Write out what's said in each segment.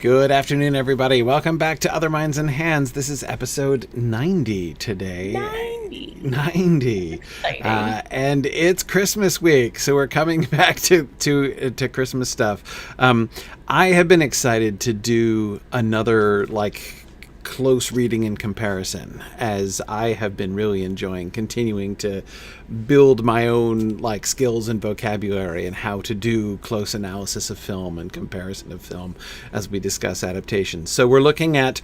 Good afternoon, everybody. Welcome back to Other Minds and Hands. This is episode 90 today. 90. And it's Christmas week, so we're coming back to Christmas stuff. I have been excited to do another, close reading and comparison, as I have been really enjoying continuing to build my own skills and vocabulary and how to do close analysis of film and comparison of film as we discuss adaptations. So we're looking at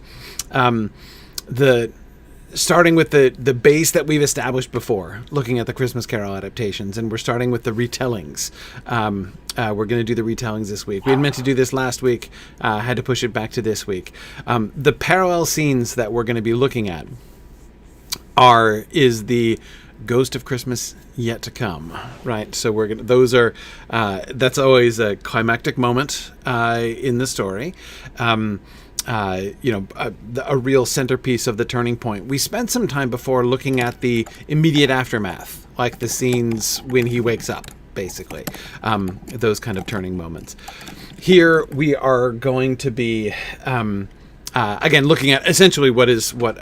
starting with the base that we've established before, looking at the Christmas Carol adaptations, and we're starting with the retellings. We're going to do the retellings this week. We had meant to do this last week, had to push it back to this week. The parallel scenes that we're going to be looking at is the Ghost of Christmas Yet to Come, right? So that's always a climactic moment in the story. A real centerpiece of the turning point. We spent some time before looking at the immediate aftermath, like the scenes when he wakes up, basically, those kind of turning moments. Here we are going to be again looking at essentially what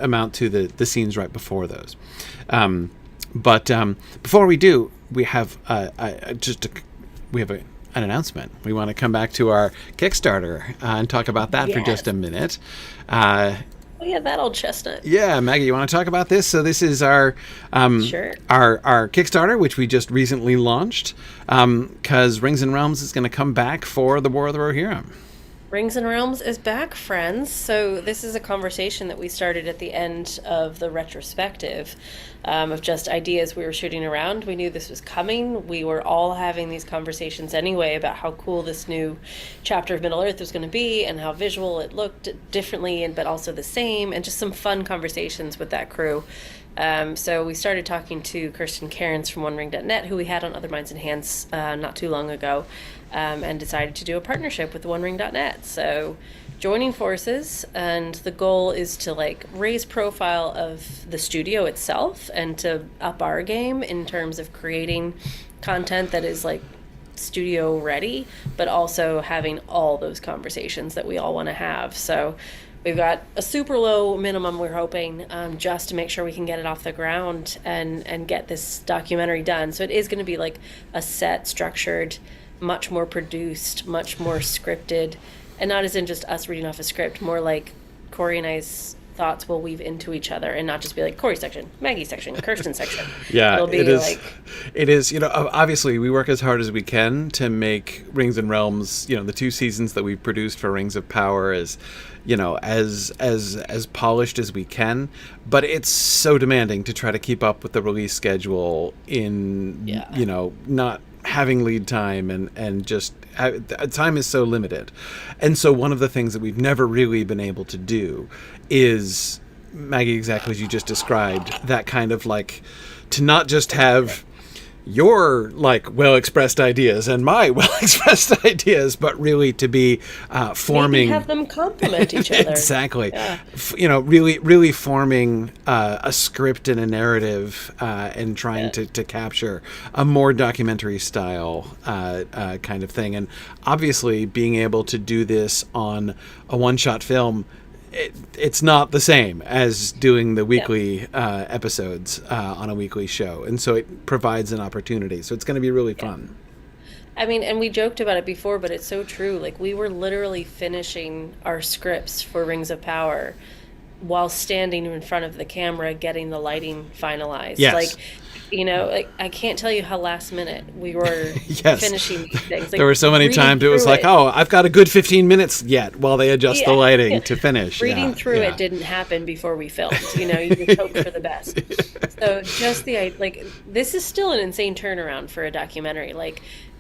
amount to the scenes right before those. But before we do, we have an announcement. We want to come back to our Kickstarter and talk about that for just a minute. That old chestnut. Yeah, Maggie, you want to talk about this? So this is our our Kickstarter, which we just recently launched, because Rings and Realms is going to come back for the War of the Rohirrim. Rings and Realms is back, friends. So this is a conversation that we started at the end of the retrospective of just ideas we were shooting around. We knew this was coming. We were all having these conversations anyway about how cool this new chapter of Middle-earth was going to be and how visual it looked differently but also the same, and just some fun conversations with that crew. So we started talking to Kirsten Cairns from OneRing.net, who we had on Other Minds and Hands not too long ago, and decided to do a partnership with OneRing.net. So joining forces, and the goal is to raise profile of the studio itself and to up our game in terms of creating content that is studio ready, but also having all those conversations that we all want to have. So we've got a super low minimum, we're hoping, just to make sure we can get it off the ground and get this documentary done. So it is going to be a set, structured, much more produced, much more scripted, and not as in just us reading off a script, more like Corey and I's thoughts will weave into each other and not just be Corey section, Maggie section, Kirsten section. Yeah, it'll be it is, obviously we work as hard as we can to make Rings and Realms, the 2 seasons that we've produced for Rings of Power as polished as we can, but it's so demanding to try to keep up with the release schedule in, not having lead time and just time is so limited. And so one of the things that we've never really been able to do is, Maggie, exactly as you just described, that kind of to not just have your well-expressed ideas and my well-expressed ideas, but really to be forming, maybe have them complement each other. Exactly. Yeah. Really forming a script and a narrative, and trying to capture a more documentary style kind of thing. And obviously being able to do this on a one-shot film, it's not the same as doing the weekly episodes on a weekly show, and so it provides an opportunity. So it's going to be really fun. I mean, and we joked about it before, but it's so true. We were literally finishing our scripts for Rings of Power while standing in front of the camera getting the lighting finalized. Yes. I can't tell you how last minute we were finishing these things. There were so many times it was I've got a good 15 minutes yet while they adjust the lighting to finish. Reading through it didn't happen before we filmed. You just hope for the best. So just this is still an insane turnaround for a documentary.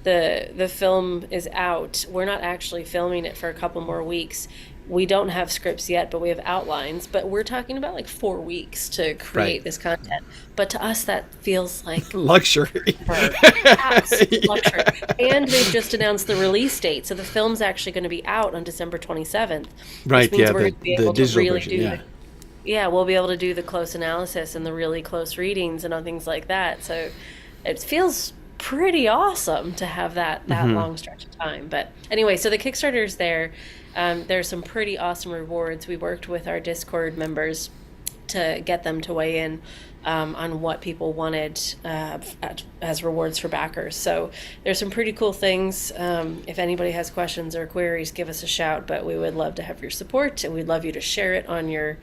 The film is out. We're not actually filming it for a couple more weeks. We don't have scripts yet, but we have outlines. But we're talking about 4 weeks to create this content. But to us, that feels like luxury. Absolute luxury. And they've just announced the release date, so the film's actually going to be out on December 27th. Right. Which means we're going to be able to really version, we'll be able to do the close analysis and the really close readings and things like that. So it feels pretty awesome to have that long stretch of time. But anyway, so the Kickstarter is there. There's some pretty awesome rewards. We worked with our Discord members to get them to weigh in on what people wanted as rewards for backers. So there's some pretty cool things. If anybody has questions or queries, give us a shout, but we would love to have your support, and we'd love you to share it on your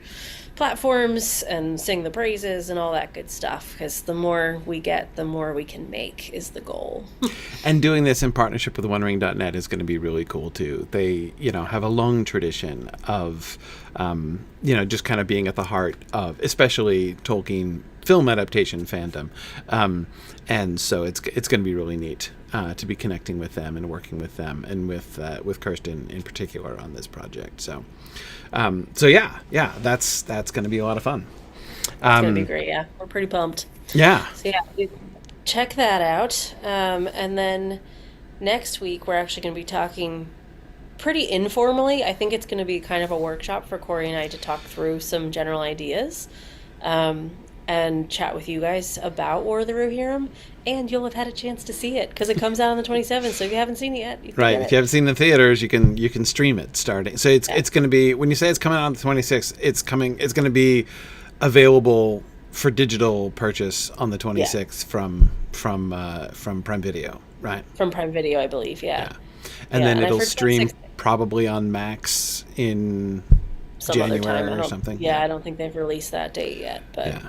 platforms and sing the praises and all that good stuff, because the more we get, the more we can make is the goal. And doing this in partnership with OneRing.net is going to be really cool too. They, have a long tradition of, just kind of being at the heart of, especially Tolkien film adaptation fandom. And so it's going to be really neat to be connecting with them and working with them, and with Kirsten in particular on this project. So that's going to be a lot of fun. It's going to be great. Yeah, we're pretty pumped. Yeah. So check that out. And then next week we're actually going to be talking pretty informally. I think it's going to be kind of a workshop for Corey and I to talk through some general ideas. And chat with you guys about War of the Rohirrim, and you'll have had a chance to see it because it comes out on the 27th. So if you haven't seen it yet, right? If you haven't seen it in the theaters, you can stream it starting. So it's going to be, when you say it's coming out on the 26th, it's going to be available for digital purchase on the 26th from Prime Video, right? From Prime Video, I believe. Yeah. And then it'll stream probably on Max in some January other time. or something. Yeah, I don't think they've released that date yet, but. Yeah.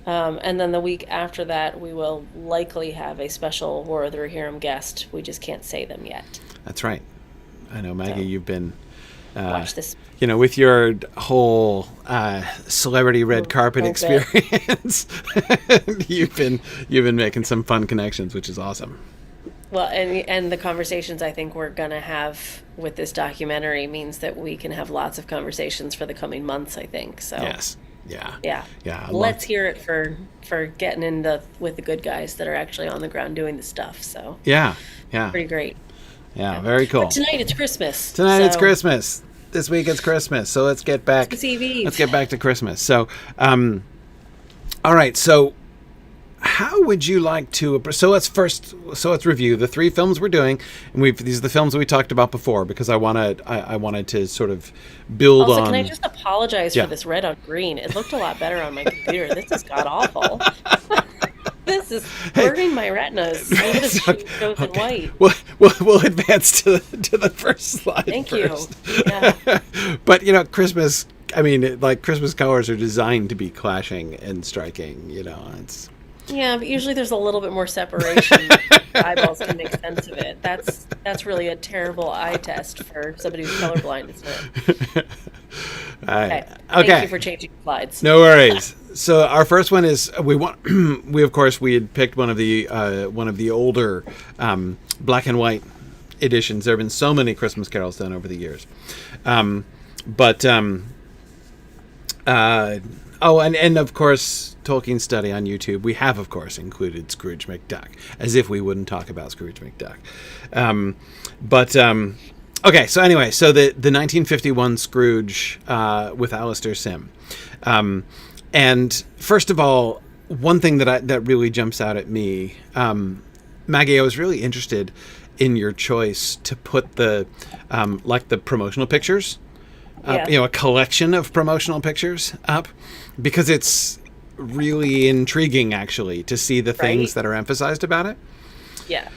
And then the week after that, we will likely have a special War of the Rohirrim guest. We just can't say them yet. That's right. I know, Maggie, you've been watch this. With your whole celebrity red carpet experience, you've been making some fun connections, which is awesome. Well, and the conversations I think we're going to have with this documentary means that we can have lots of conversations for the coming months, I think. So yes. Yeah. Let's hear it for getting into with the good guys that are actually on the ground doing the stuff. So yeah, pretty great. Yeah, very cool. But tonight it's Christmas. It's Christmas. This week it's Christmas. So let's get back. Let's get back to Christmas. So, all right. So, how would you like to? So let's review the three films we're doing, and these are the films that we talked about before, because I wanted to sort of build on. Can I just apologize for this red on green? It looked a lot better on my computer. This is god awful. This is burning my retinas. I would have chosen white. We'll advance to the first slide. Thank first. You. Yeah. But Christmas. I mean, Christmas colors are designed to be clashing and striking. It's. Yeah, but usually there's a little bit more separation. Eyeballs can make sense of it. That's really a terrible eye test for somebody who's colorblind, isn't it? Okay. Thank you for changing slides. No worries. So our first one is we had picked one of the older black and white editions. There have been so many Christmas carols done over the years, and of course, Tolkien Study on YouTube, we have, of course, included Scrooge McDuck, as if we wouldn't talk about Scrooge McDuck. Okay, so anyway, so the 1951 Scrooge with Alistair Sim. And first of all, one thing that really jumps out at me, Maggie, I was really interested in your choice to put the promotional pictures up, a collection of promotional pictures up, because it's really intriguing, actually, to see the things that are emphasized about it. Yeah.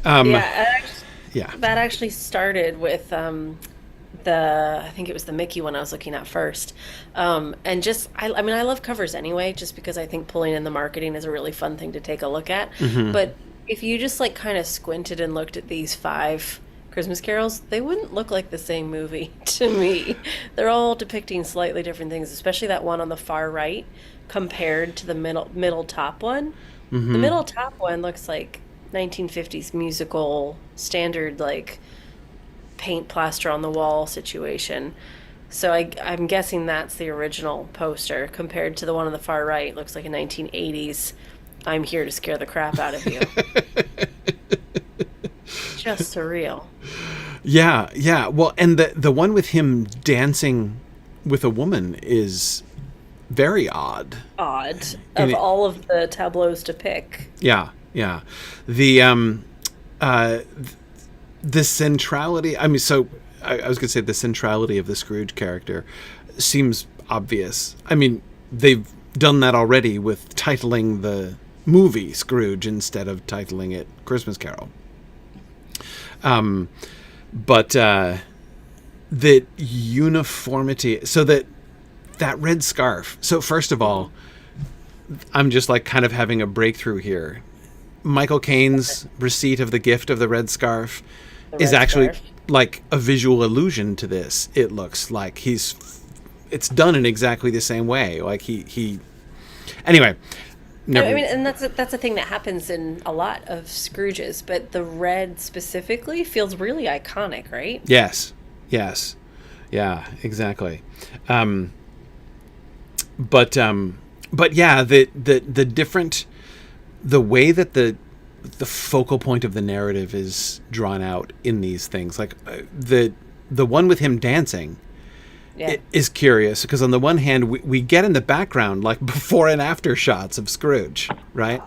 That actually started with I think it was the Mickey one I was looking at first. And just, I love covers anyway, just because I think pulling in the marketing is a really fun thing to take a look at. Mm-hmm. But if you just kind of squinted and looked at these 5 Christmas carols, they wouldn't look like the same movie to me. They're all depicting slightly different things, especially that one on the far right compared to the middle top one. Mm-hmm. The middle top one looks like 1950s musical standard, paint plaster on the wall situation. So I'm guessing that's the original poster, compared to the one on the far right. Looks like a 1980s I'm here to scare the crap out of you. Just surreal. Yeah. Well, and the one with him dancing with a woman is very odd. All of the tableaus to pick. Yeah. The centrality. I mean, so I was going to say the centrality of the Scrooge character seems obvious. I mean, they've done that already with titling the movie Scrooge instead of titling it Christmas Carol. But the uniformity, so that red scarf. So first of all, I'm just like kind of having a breakthrough here. Michael Caine's receipt of the gift of the red scarf is actually like a visual allusion to this. It looks like it's done in exactly the same way. Like he anyway. Never. I mean, and that's a thing that happens in a lot of Scrooges, but the red specifically feels really iconic, right? Yes. Yeah, exactly. But yeah, the different, the way that the focal point of the narrative is drawn out in these things, like the one with him dancing, it is curious because on the one hand we get in the background like before and after shots of Scrooge, right?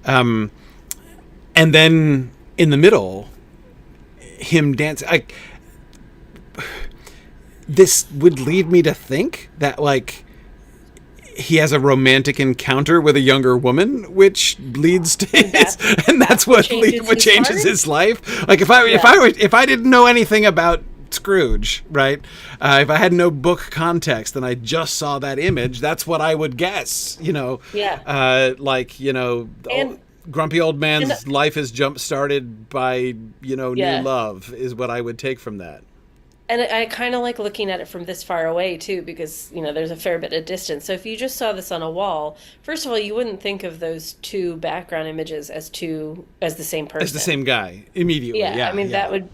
And then in the middle, him dancing. This would lead me to think that like he has a romantic encounter with a younger woman, which leads to that's what changes his life. Like if I didn't know anything about Scrooge, right? If I had no book context and I just saw that image, that's what I would guess. Grumpy old man's life is jump started by new love is what I would take from that. And I kind of like looking at it from this far away, too, because, there's a fair bit of distance. So if you just saw this on a wall, first of all, you wouldn't think of those two background images as the same person. As the same guy, immediately. Yeah, that would,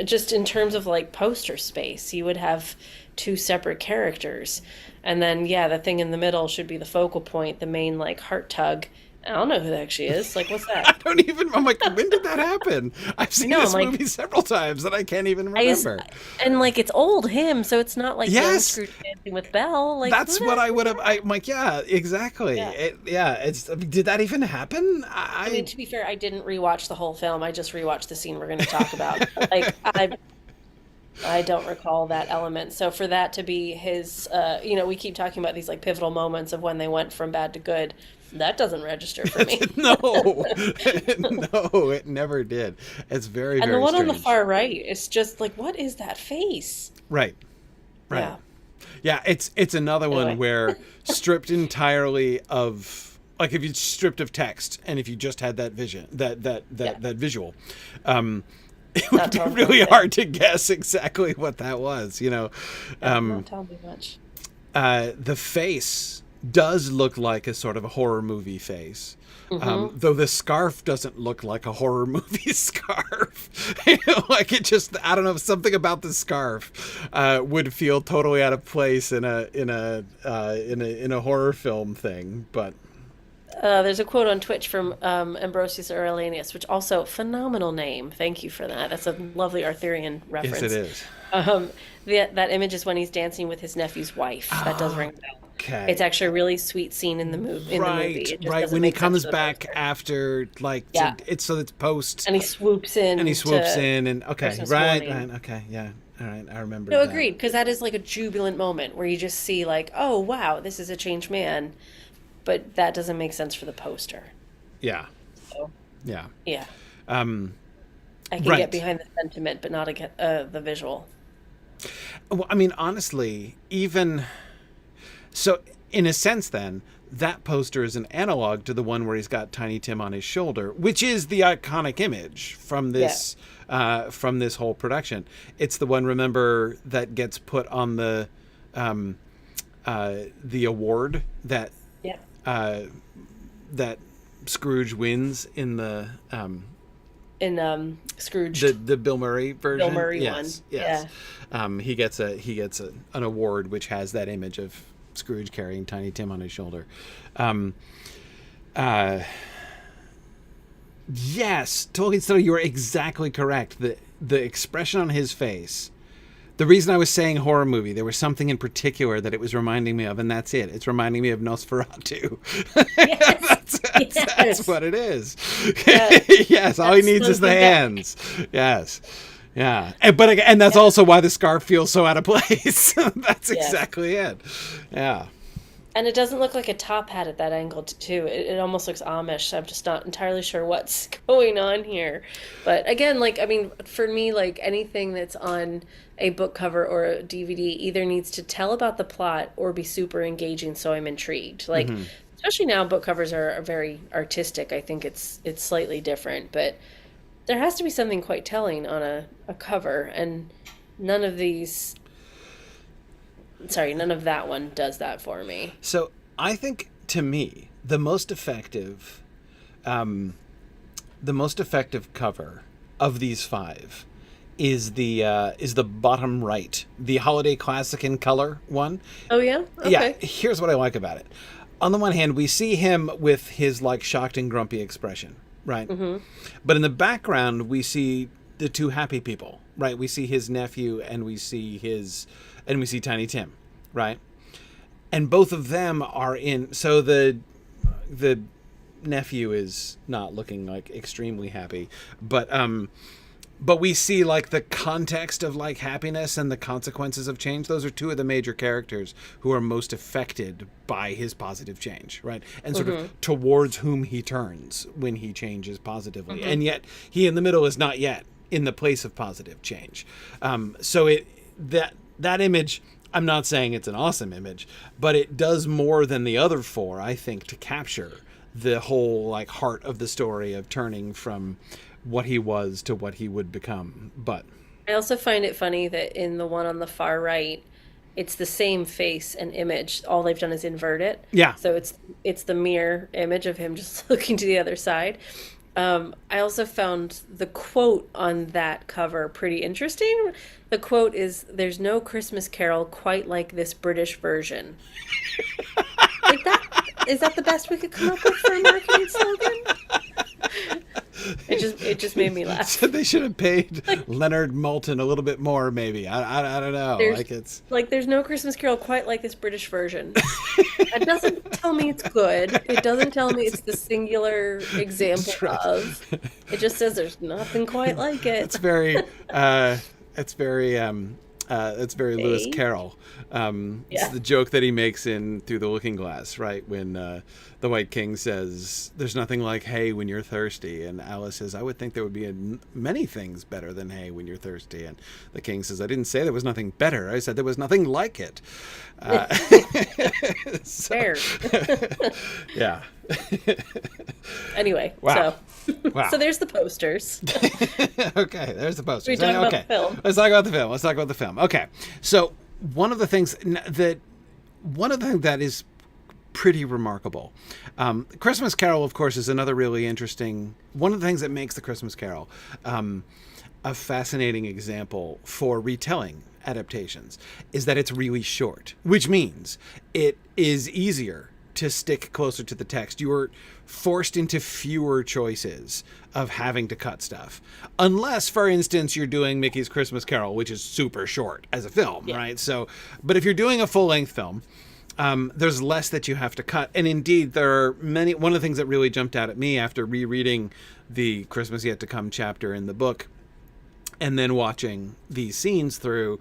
just in terms of, like, poster space, you would have two separate characters. And then, the thing in the middle should be the focal point, the main, like, heart tug. I don't know who that actually is. Like, what's that? I'm like, when did that happen? I've seen this movie several times and I can't even remember. And, like, it's old him, so it's not like young Scrooge dancing with Belle. Like, that's what I would have. I'm like, yeah, exactly. Yeah. Did that even happen? I mean, to be fair, I didn't rewatch the whole film. I just rewatched the scene we're going to talk about. Like, I don't recall that element. So for that to be his, we keep talking about these, like, pivotal moments of when they went from bad to good. That doesn't register for me. No, it never did. It's very, very strange. And the one on the far right, it's just like, what is that face? Right. Yeah, it's another one where stripped entirely of, like, if you stripped of text and if you just had that vision, that visual, it would be really hard to guess exactly what that was. Not telling me much. The face does look like a sort of a horror movie face. Though the scarf doesn't look like a horror movie scarf. Like it just, I don't know, something about the scarf would feel totally out of place in a horror film thing. But there's a quote on Twitch from Ambrosius Aurelianus, which also phenomenal name. Thank you for that. That's a lovely Arthurian reference. Yes, it is. That image is when he's dancing with his nephew's wife. That does ring a bell. Okay. It's actually a really sweet scene in the movie. Right. When he comes back after, like, it's post, and he swoops in, and okay, right, okay, yeah, all right, I remember. No, agreed, because that is like a jubilant moment where you just see, like, oh wow, this is a changed man, but that doesn't make sense for the poster. Yeah. So, yeah. I can get behind the sentiment, but not the visual. Well, I mean, honestly, even. So, in a sense, then, that poster is an analog to the one where he's got Tiny Tim on his shoulder, which is the iconic image from this whole production. It's the one, remember, that gets put on the award that that Scrooge wins in the Scrooge, the Bill Murray version. Bill Murray one. Yes. He gets an award which has that image of Scrooge carrying Tiny Tim on his shoulder. Yes, Tolkien Studio, you are exactly correct. The expression on his face, the reason I was saying horror movie, there was something in particular that it was reminding me of, and that's it. It's reminding me of Nosferatu. Yes. That's what it is. Yes, all he needs is the hands. Yes. Yeah. And that's also why the scarf feels so out of place. That's exactly it. Yeah. And it doesn't look like a top hat at that angle, too. It almost looks Amish. I'm just not entirely sure what's going on here. But again, like, I mean, for me, like anything that's on a book cover or a DVD either needs to tell about the plot or be super engaging, so I'm intrigued. Like, especially now, book covers are very artistic. I think it's slightly different, but there has to be something quite telling on a cover, and none of that one does that for me. So I think, to me, the most effective cover of these 5 is the bottom right, the Holiday Classic in color one. Oh yeah? Okay. Yeah. Here's what I like about it. On the one hand, we see him with his like shocked and grumpy expression, right? Mm-hmm. But in the background, we see the 2 happy people, right? We see his nephew and we see Tiny Tim, right? And both of them are in. So the nephew is not looking like extremely happy, but we see like the context of like happiness and the consequences of change. Those are 2 of the major characters who are most affected by his positive change, right? And sort of towards whom he turns when he changes positively. And yet he in the middle is not yet in the place of positive change. So that image, I'm not saying it's an awesome image, but it does more than the other 4, I think, to capture the whole like heart of the story of turning from what he was to what he would become. But I also find it funny that in the one on the far right, it's the same face and image. All they've done is invert it. Yeah. So it's the mirror image of him just looking to the other side. I also found the quote on that cover pretty interesting. The quote is, "There's no Christmas Carol quite like this British version." Like that, is that the best we could come up with for a marketing slogan? It just made me laugh. So they should have paid Leonard Maltin a little bit more, maybe. I don't know. There's no Christmas Carol quite like this British version. It doesn't tell me it's good. It doesn't tell me it's the singular example of. It just says there's nothing quite like it. It's very Lewis Carroll. It's the joke that he makes in Through the Looking Glass, right? When the White King says, "There's nothing like hay when you're thirsty," and Alice says, "I would think there would be many things better than hay when you're thirsty." And the King says, "I didn't say there was nothing better. I said there was nothing like it." Fair. Yeah. Anyway, wow. So there's the posters. Okay, there's the posters. We talk about the film. Let's talk about the film. Okay, so one of the things that is pretty remarkable. Christmas Carol, of course, is another really interesting. One of the things that makes the Christmas Carol a fascinating example for retelling adaptations is that it's really short, which means it is easier to stick closer to the text. You are forced into fewer choices of having to cut stuff. Unless, for instance, you're doing Mickey's Christmas Carol, which is super short as a film, right? So, but if you're doing a full-length film, there's less that you have to cut. And indeed, there are many. One of the things that really jumped out at me after rereading the Christmas Yet to Come chapter in the book and then watching these scenes through,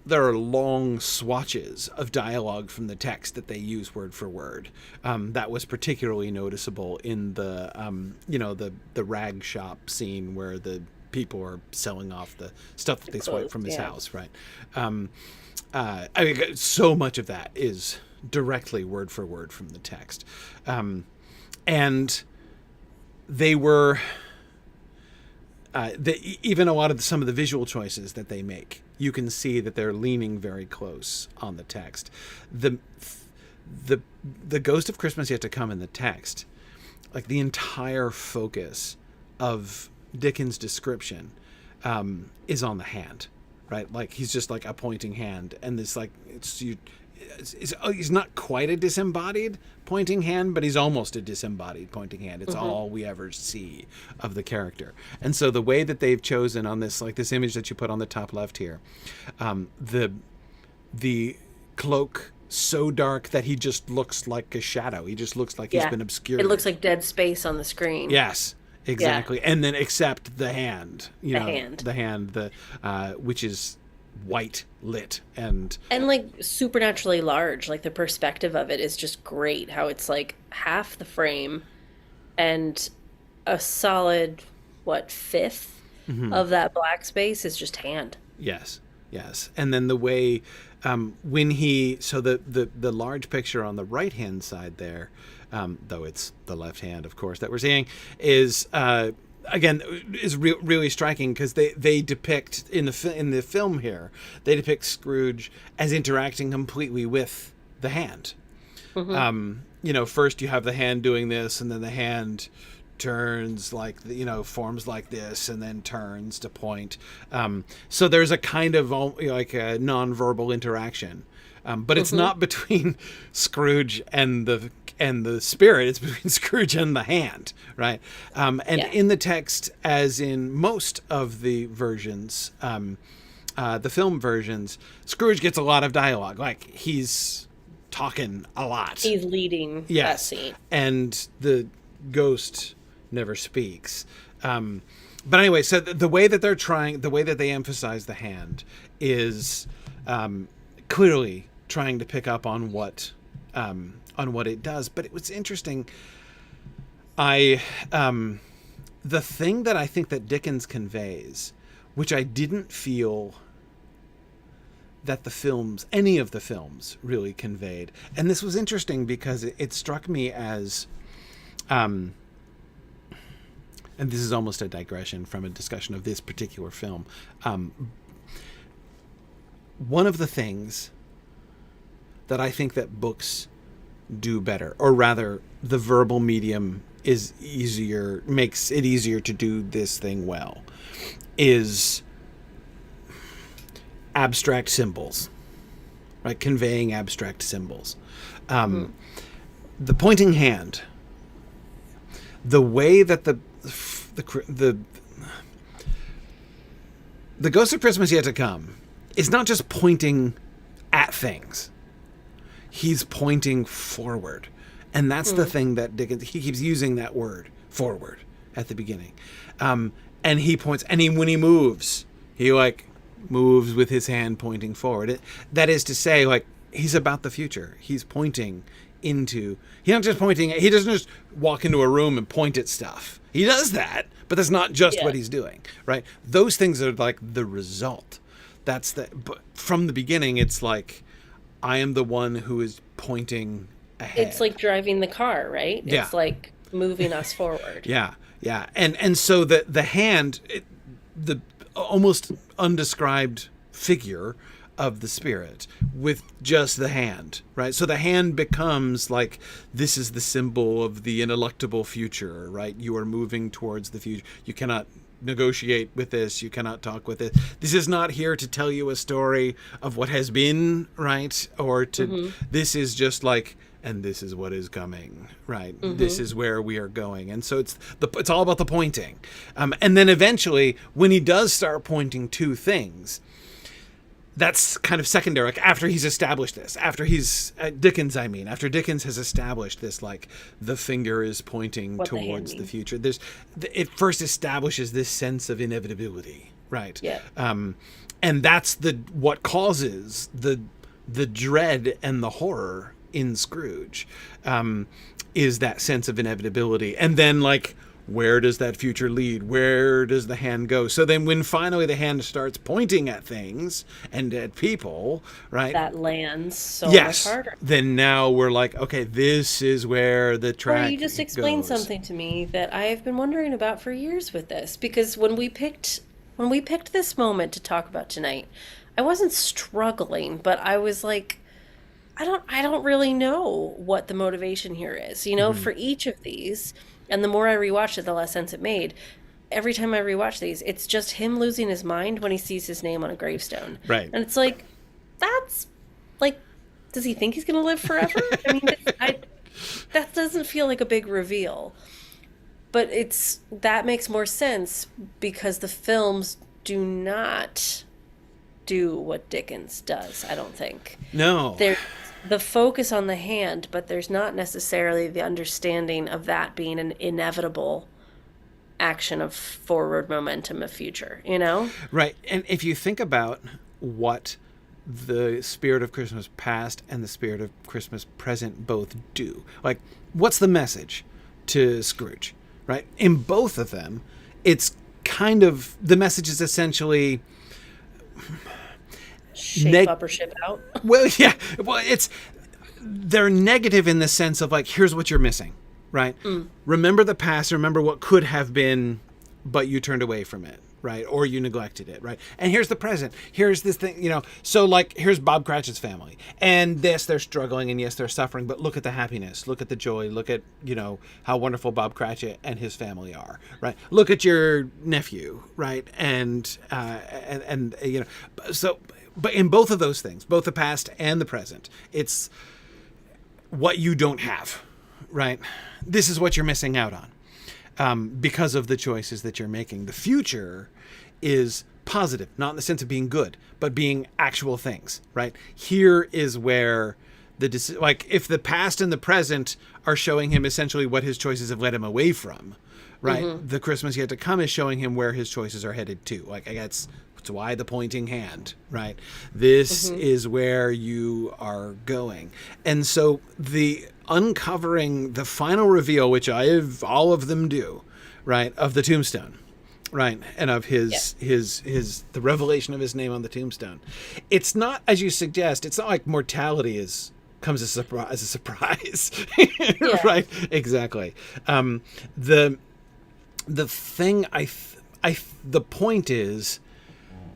there are long swatches of dialogue from the text that they use word for word. That was particularly noticeable in the rag shop scene where the people are selling off the stuff that they swiped from his house, right? So much of that is directly word for word from the text. And they were... even a lot of some of the visual choices that they make, you can see that they're leaning very close on the text. The Ghost of Christmas Yet to Come in the text, like the entire focus of Dickens' description is on the hand, right? Like he's just like a pointing hand, and this like he's not quite a disembodied pointing hand, but he's almost a disembodied pointing hand. It's all we ever see of the character. And so the way that they've chosen on this, like this image that you put on the top left here, the cloak so dark that he just looks like a shadow. He just looks like he's been obscured. It looks like dead space on the screen. Yes, exactly. And then except the hand, The hand. Which is white lit and like supernaturally large. Like the perspective of it is just great. How it's like half the frame and a solid, what, fifth of that black space is just hand. Yes. And then the way when the large picture on the right hand side there, though it's the left hand, of course, that we're seeing, is again is really striking because they depict in the film here, they depict Scrooge as interacting completely with the hand. First you have the hand doing this, and then the hand turns forms like this, and then turns to point. So there's a kind of like a nonverbal interaction, but it's not between Scrooge and the spirit. It's between Scrooge and the hand, right? In the text, as in most of the versions, the film versions, Scrooge gets a lot of dialogue. Like he's talking a lot. He's leading that scene, and the ghost never speaks. But anyway, so the way that they emphasize the hand is clearly trying to pick up on what it does. But it was interesting. The thing that I think that Dickens conveys, which I didn't feel that any of the films really conveyed, and this was interesting because it struck me as and this is almost a digression from a discussion of this particular film. One of the things that I think that books do better, or rather the verbal medium makes it easier to do this thing well, is abstract symbols, right? Conveying abstract symbols. The pointing hand, the way that the Ghost of Christmas Yet to Come is not just pointing at things. He's pointing forward. And that's the thing that Dickens, he keeps using that word, forward, at the beginning. And he points, and when he moves, he moves with his hand pointing forward. That is to say, he's about the future. He's pointing he's not just pointing, he doesn't just walk into a room and point at stuff. He does that, but that's not just what he's doing, right? Those things are the result. But from the beginning, it's I am the one who is pointing ahead. It's like driving the car, right? Yeah. It's like moving us forward. Yeah. And so the hand, the almost undescribed figure of the spirit with just the hand, right? So the hand becomes this is the symbol of the ineluctable future, right? You are moving towards the future. You cannot negotiate with this. You cannot talk with it. This is not here to tell you a story of what has been, right? Or to, this is just and this is what is coming, right? This is where we are going. And so it's all about the pointing. And then eventually, when he does start pointing to things, that's kind of secondary. After he's established this, after Dickens has established this, the finger is pointing towards the future. It first establishes this sense of inevitability, right? Yeah. And that's what causes the dread and the horror in Scrooge, is that sense of inevitability. And then where does that future lead? Where does the hand go? So then when finally the hand starts pointing at things and at people, right? That lands so much harder. Then now we're okay, this is where the track goes. You just explained something to me that I've been wondering about for years with this, because when we picked this moment to talk about tonight, I wasn't struggling, but I was I don't really know what the motivation here is, for each of these. And the more I rewatched it, the less sense it made. Every time I rewatch these, it's just him losing his mind when he sees his name on a gravestone. Right. And it's that's does he think he's going to live forever? I mean, that doesn't feel like a big reveal. But that makes more sense because the films do not do what Dickens does, I don't think. No. There's the focus on the hand, but there's not necessarily the understanding of that being an inevitable action of forward momentum of future, you know? Right. And if you think about what the spirit of Christmas past and the spirit of Christmas present both do, like, what's the message to Scrooge, right? In both of them, it's kind of, the message is essentially shape up or ship out. Well, yeah. Well, they're negative in the sense of like, here's what you're missing, right? Remember the past, remember what could have been, but you turned away from it, right? Or you neglected it, right? And here's the present. Here's this thing, so like, here's Bob Cratchit's family. And yes, they're struggling, and yes, they're suffering, but look at the happiness, look at the joy, look at, how wonderful Bob Cratchit and his family are, right? Look at your nephew, right? And so, but in both of those things, both the past and the present, it's what you don't have, right? This is what you're missing out on because of the choices that you're making. The future is positive, not in the sense of being good, but being actual things, right? Here is where like if the past and the present are showing him essentially what his choices have led him away from, right? Mm-hmm. The Christmas yet to come is showing him where his choices are headed to. Like, I guess that's why the pointing hand, right? This is where you are going. And so the uncovering the final reveal, which all of them do, right, of the tombstone, right, and of his the revelation of his name on the tombstone. It's not, as you suggest, it's not like mortality comes as a surprise, right? Exactly. The thing the point is,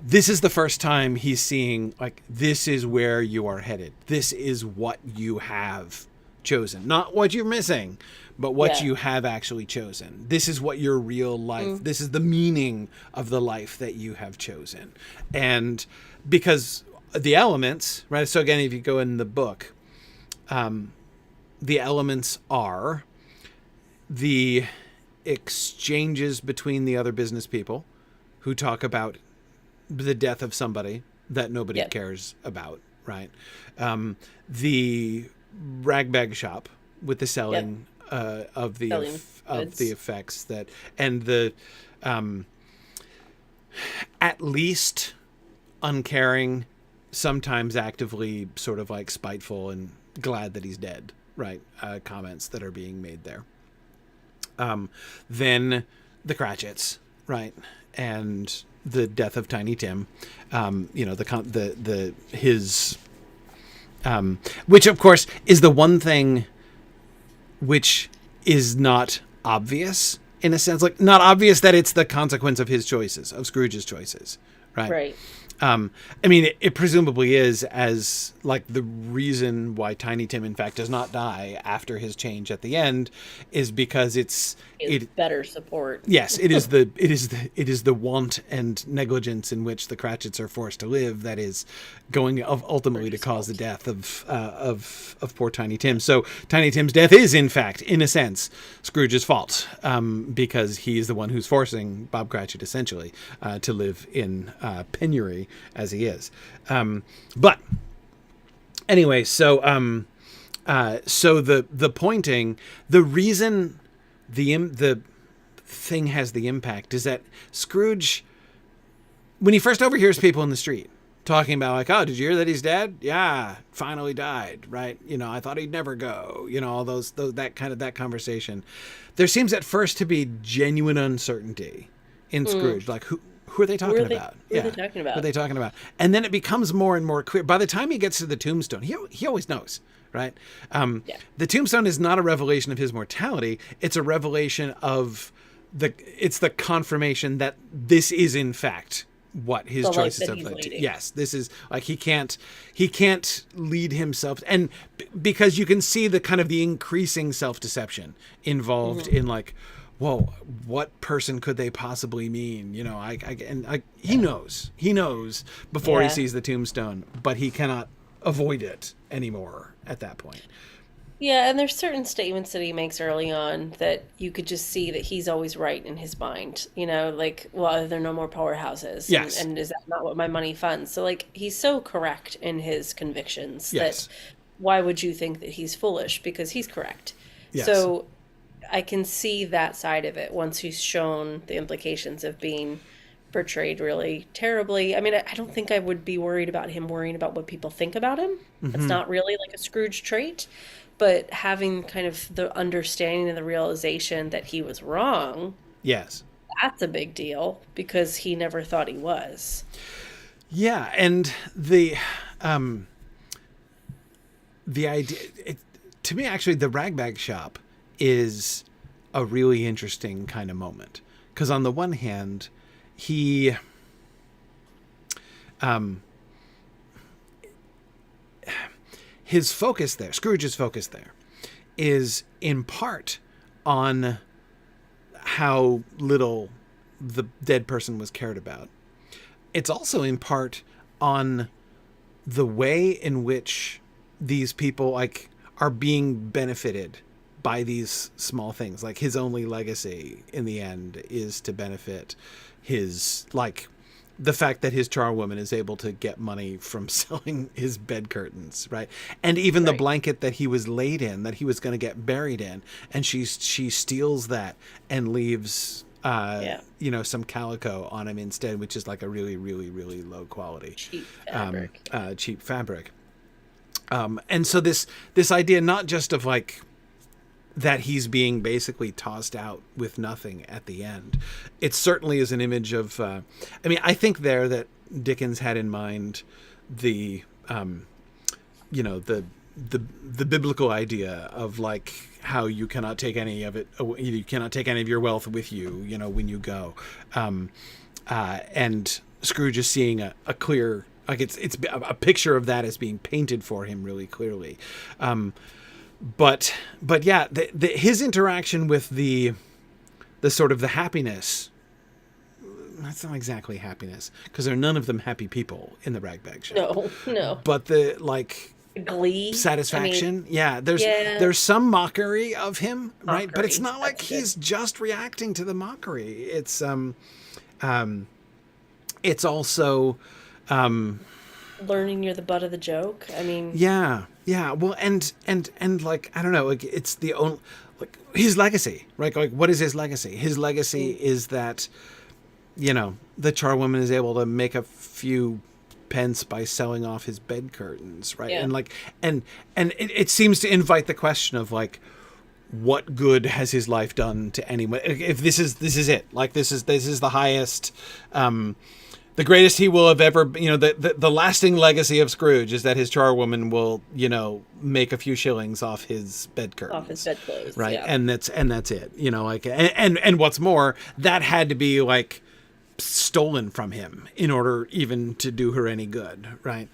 this is the first time he's seeing, like, this is where you are headed. This is what you have chosen. Not what you're missing, but what you have actually chosen. This is what your real life, this is the meaning of the life that you have chosen. And because the elements, right? So again, if you go in the book, the elements are the exchanges between the other business people who talk about the death of somebody that nobody cares about, right? The ragbag shop with the selling of the effects that, and the at least uncaring, sometimes actively sort of like spiteful and glad that he's dead, right? Comments that are being made there. Then the Cratchits, right? And the death of Tiny Tim, which of course is the one thing which is not obvious, in a sense, like not obvious that it's the consequence of his choices, of Scrooge's choices, right? Right. I mean, it presumably is, as like the reason why Tiny Tim in fact does not die after his change at the end is because it's better support. Yes, it is the want and negligence in which the Cratchits are forced to live that is going ultimately to cause the death of poor Tiny Tim. So Tiny Tim's death is in fact, in a sense, Scrooge's fault, because he is the one who's forcing Bob Cratchit essentially to live in penury as he is. But anyway, so the pointing, the reason the thing has the impact is that Scrooge, when he first overhears people in the street talking about like, oh, did you hear that he's dead? Yeah, finally died, right? I thought he'd never go. All those that conversation. There seems at first to be genuine uncertainty in Scrooge, like who are they talking about? Who are they talking about? And then it becomes more and more clear. By the time he gets to the tombstone, he always knows, right? The tombstone is not a revelation of his mortality. It's a revelation of it's the confirmation that this is in fact what his choices have led to. Yes, this is like he can't lead himself, and because you can see the kind of the increasing self-deception involved in like, whoa, what person could they possibly mean? He knows before he sees the tombstone, but he cannot avoid it anymore at that point. Yeah, and there's certain statements that he makes early on that you could just see that he's always right in his mind. Like, well, are there no more powerhouses? Yes. And is that not what my money funds? So, like, he's so correct in his convictions that why would you think that he's foolish? Because he's correct. Yes. So I can see that side of it once he's shown the implications of being portrayed really terribly. I mean, I don't think I would be worried about him worrying about what people think about him. It's not really like a Scrooge trait, but having kind of the understanding and the realization that he was wrong, Yes. that's a big deal because he never thought he was. Yeah, and the idea, to me, actually, the ragbag shop is a really interesting kind of moment, because on the one hand, he his focus there, Scrooge's focus there, is in part on how little the dead person was cared about. It's also in part on the way in which these people like are being benefited by these small things. Like his only legacy in the end is to benefit his, like, the fact that his charwoman is able to get money from selling his bed curtains, right? And even the blanket that he was laid in, that he was going to get buried in, and she steals that and leaves you know, some calico on him instead, which is like a really, really, really low quality cheap fabric. And so this idea not just of like that he's being basically tossed out with nothing at the end. It certainly is an image of, I mean, I think there that Dickens had in mind the, you know, the biblical idea of like how you cannot take any of it, you cannot take any of your wealth with you, you know, when you go. And Scrooge is seeing a clear, like it's a picture of that as being painted for him really clearly. But yeah, his interaction with the sort of the happiness, that's not exactly happiness, because there are none of them happy people in the ragbag shop. No. But the like glee, satisfaction, there's some mockery of him, right? But it's not like he's just reacting to the mockery. It's also learning you're the butt of the joke. I mean, yeah. Well, and like, I don't know, like it's the only, like his legacy, right? Like, what is his legacy? His legacy is that, you know, the charwoman is able to make a few pence by selling off his bed curtains, right? And like, and it seems to invite the question of like, what good has his life done to anyone? If this is it, like this is the highest, the greatest he will have ever, you know, the lasting legacy of Scrooge is that his charwoman will, you know, make a few shillings off his bed curtains, off his bedclothes, right? Yeah. And that's it, you know, like, and what's more, that had to be like stolen from him in order even to do her any good, right?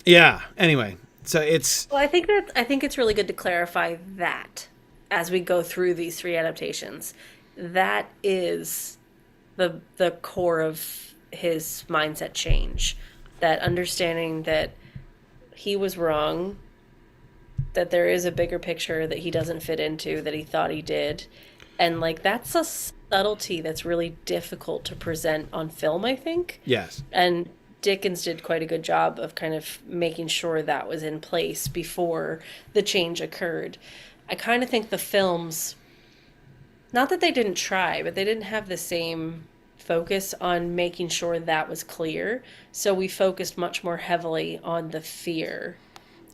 Yeah. Anyway, so it's. Well, I think it's really good to clarify that as we go through these three adaptations, that is the core of his mindset change, that understanding that he was wrong, that there is a bigger picture that he doesn't fit into that he thought he did, and like that's a subtlety that's really difficult to present on film, I think. Yes. And Dickens did quite a good job of kind of making sure that was in place before the change occurred. I kind of think the films, not that they didn't try, but they didn't have the same focus on making sure that was clear. So we focused much more heavily on the fear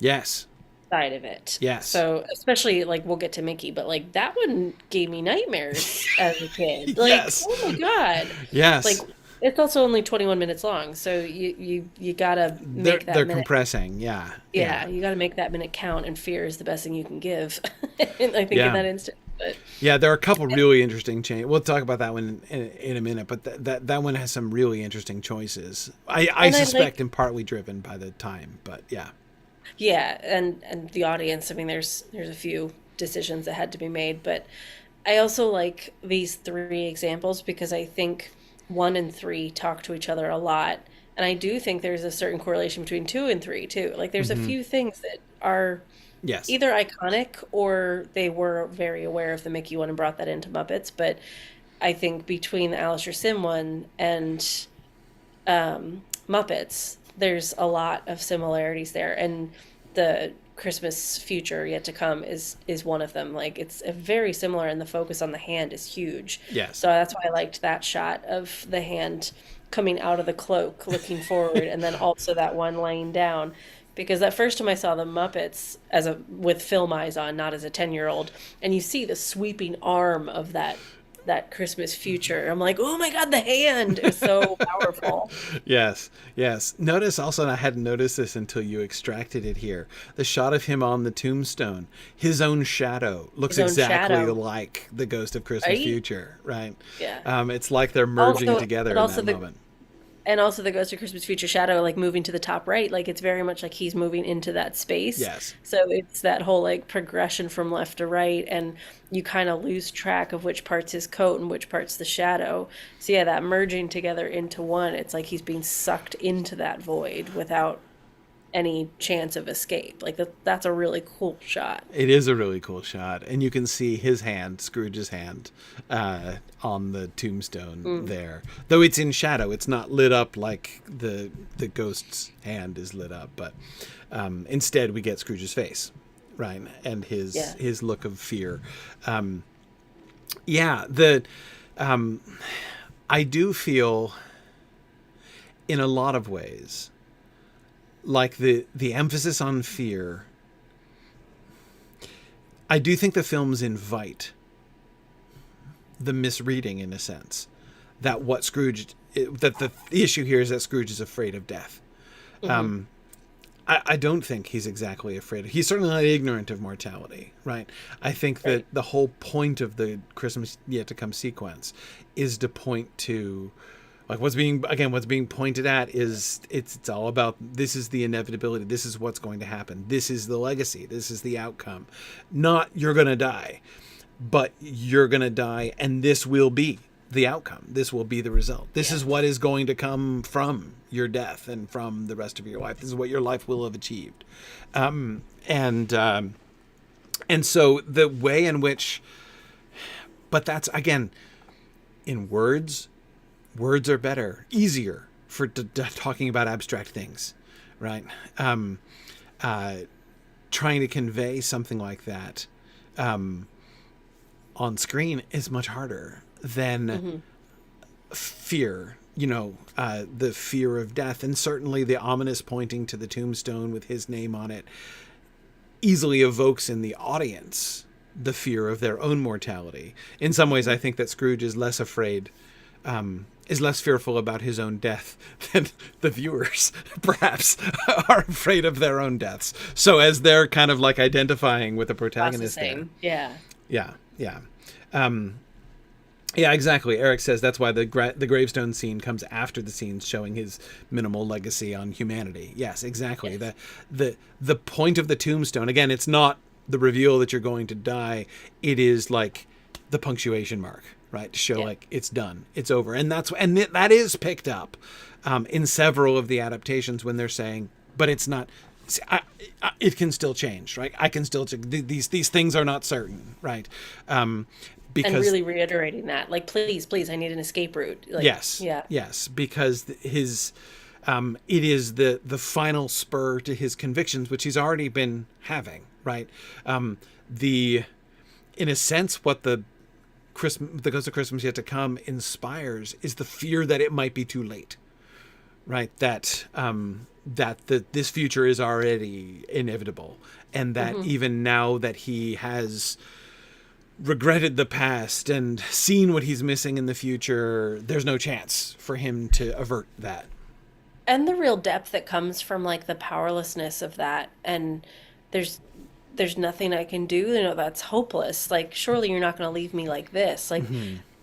side of it. Yes. So especially like we'll get to Mickey, but like that one gave me nightmares as a kid. Like, oh my God. Yes. Like it's also only 21 minutes long, so you gotta make they're compressing. Yeah, you gotta make that minute count, and fear is the best thing you can give. And I think in that instant. But yeah, there are a couple really interesting changes. We'll talk about that one in a minute, but that one has some really interesting choices. I suspect in partly driven by the time, but yeah. Yeah, and the audience. I mean, there's a few decisions that had to be made, but I also like these three examples because I think 1 and 3 talk to each other a lot, and I do think there's a certain correlation between 2 and 3 too. Like there's a few things that are either iconic or they were very aware of the Mickey one and brought that into Muppets. But I think between the Alistair Sim one and Muppets, there's a lot of similarities there. And the Christmas Future Yet to Come is one of them. Like it's a very similar, and the focus on the hand is huge. Yes. So that's why I liked that shot of the hand coming out of the cloak, looking forward, and then also that one laying down. Because at first time I saw the Muppets as a with film eyes on, not as a 10-year-old, and you see the sweeping arm of that Christmas Future. I'm like, oh my God, the hand is so powerful. Yes, yes. Notice also, and I hadn't noticed this until you extracted it here, the shot of him on the tombstone. His own shadow looks His own exactly shadow. like the Ghost of Christmas Right? Future, right? Yeah. It's like they're merging Also, together but in also that the moment. and also the Ghost of Christmas Future shadow, like moving to the top right, like it's very much like he's moving into that space. Yes. So it's that whole like progression from left to right, and you kind of lose track of which part's his coat and which part's the shadow. So yeah, that merging together into one, it's like he's being sucked into that void without any chance of escape. Like that's a really cool shot. It is a really cool shot, and you can see his hand, Scrooge's hand, on the tombstone there. Though it's in shadow, it's not lit up like the ghost's hand is lit up, but instead we get Scrooge's face, right, and his look of fear. I do feel, in a lot of ways, like the emphasis on fear. I do think the films invite the misreading, in a sense, that what Scrooge, that the issue here is that Scrooge is afraid of death. I don't think he's exactly afraid. He's certainly not ignorant of mortality, right? I think that the whole point of the Christmas Yet to Come sequence is to point to, like, what's being pointed at is it's all about, this is the inevitability. This is what's going to happen. This is the legacy. This is the outcome. Not you're going to die, but you're going to die, and this will be the outcome. This will be the result. This is what is going to come from your death and from the rest of your life. This is what your life will have achieved. And so the way in which, but that's, again, in words are better, easier for talking about abstract things, right? Trying to convey something like that on screen is much harder than fear, the fear of death. And certainly the ominous pointing to the tombstone with his name on it easily evokes in the audience the fear of their own mortality. In some ways, I think that Scrooge is less afraid, is less fearful about his own death than the viewers, perhaps, are afraid of their own deaths. So as they're kind of like identifying with the protagonist there. Yeah, exactly. Eric says that's why the gravestone scene comes after the scenes showing his minimal legacy on humanity. Yes, exactly. Yes. The point of the tombstone, again, it's not the reveal that you're going to die. It is like the punctuation mark, right? To show like it's done, it's over. And that is picked up in several of the adaptations when they're saying, but it's not, it can still change, right? I can still, these things are not certain, right? Because, and really reiterating that, like, please, I need an escape route. Like, yes, because his, it is the final spur to his convictions, which he's already been having, right? In a sense, what the Ghost of Christmas Yet to Come inspires is the fear that it might be too late, right? That this future is already inevitable, and that even now that he has regretted the past and seen what he's missing in the future, there's no chance for him to avert that. And the real depth that comes from like the powerlessness of that, and there's nothing I can do, that's hopeless. Like, surely you're not going to leave me like this. Like,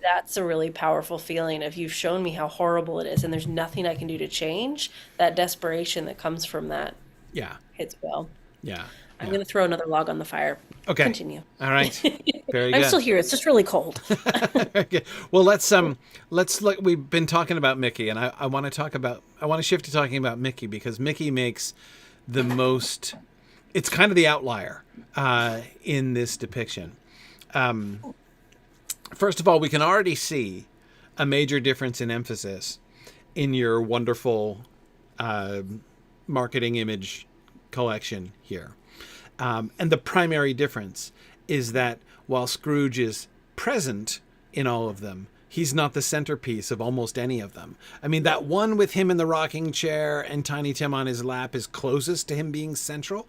that's a really powerful feeling of, you've shown me how horrible it is and there's nothing I can do to change. That desperation that comes from that hits well. I'm going to throw another log on the fire. Okay. Continue. All right. Very good. I'm still here. It's just really cold. Okay. Well, let's we've been talking about Mickey, and I want to shift to talking about Mickey, because Mickey makes the most, it's kind of the outlier in this depiction. First of all, we can already see a major difference in emphasis in your wonderful marketing image collection here. And the primary difference is that while Scrooge is present in all of them, he's not the centerpiece of almost any of them. I mean, that one with him in the rocking chair and Tiny Tim on his lap is closest to him being central.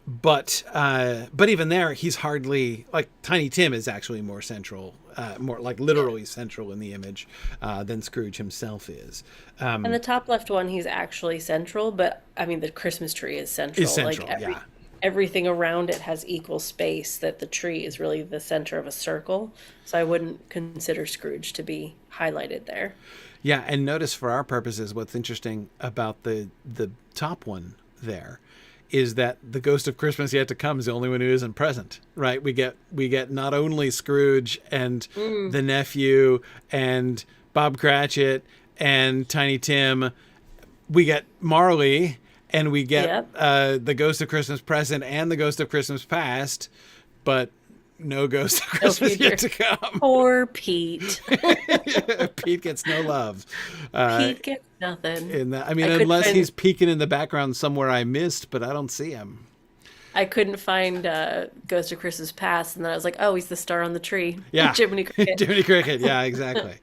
But even there, he's hardly, like, Tiny Tim is actually more central, more like literally central in the image than Scrooge himself is. And the top left one, he's actually central, but I mean, the Christmas tree is central. Is central, like everything around it has equal space, that the tree is really the center of a circle. So I wouldn't consider Scrooge to be highlighted there. Yeah, and notice for our purposes, what's interesting about the top one there is that the Ghost of Christmas Yet to Come is the only one who isn't present, right? We get not only Scrooge and the nephew and Bob Cratchit and Tiny Tim, we get Marley, and we get the Ghost of Christmas Present and the Ghost of Christmas Past, but no Ghost of Christmas Yet to Come. Poor Pete. Pete gets no love. Pete gets nothing. In that, I mean, unless he's peeking in the background somewhere I missed, but I don't see him. I couldn't find Ghost of Christmas Past, and then I was like, oh, he's the star on the tree. Yeah. Jiminy Cricket. Jiminy Cricket, yeah, exactly.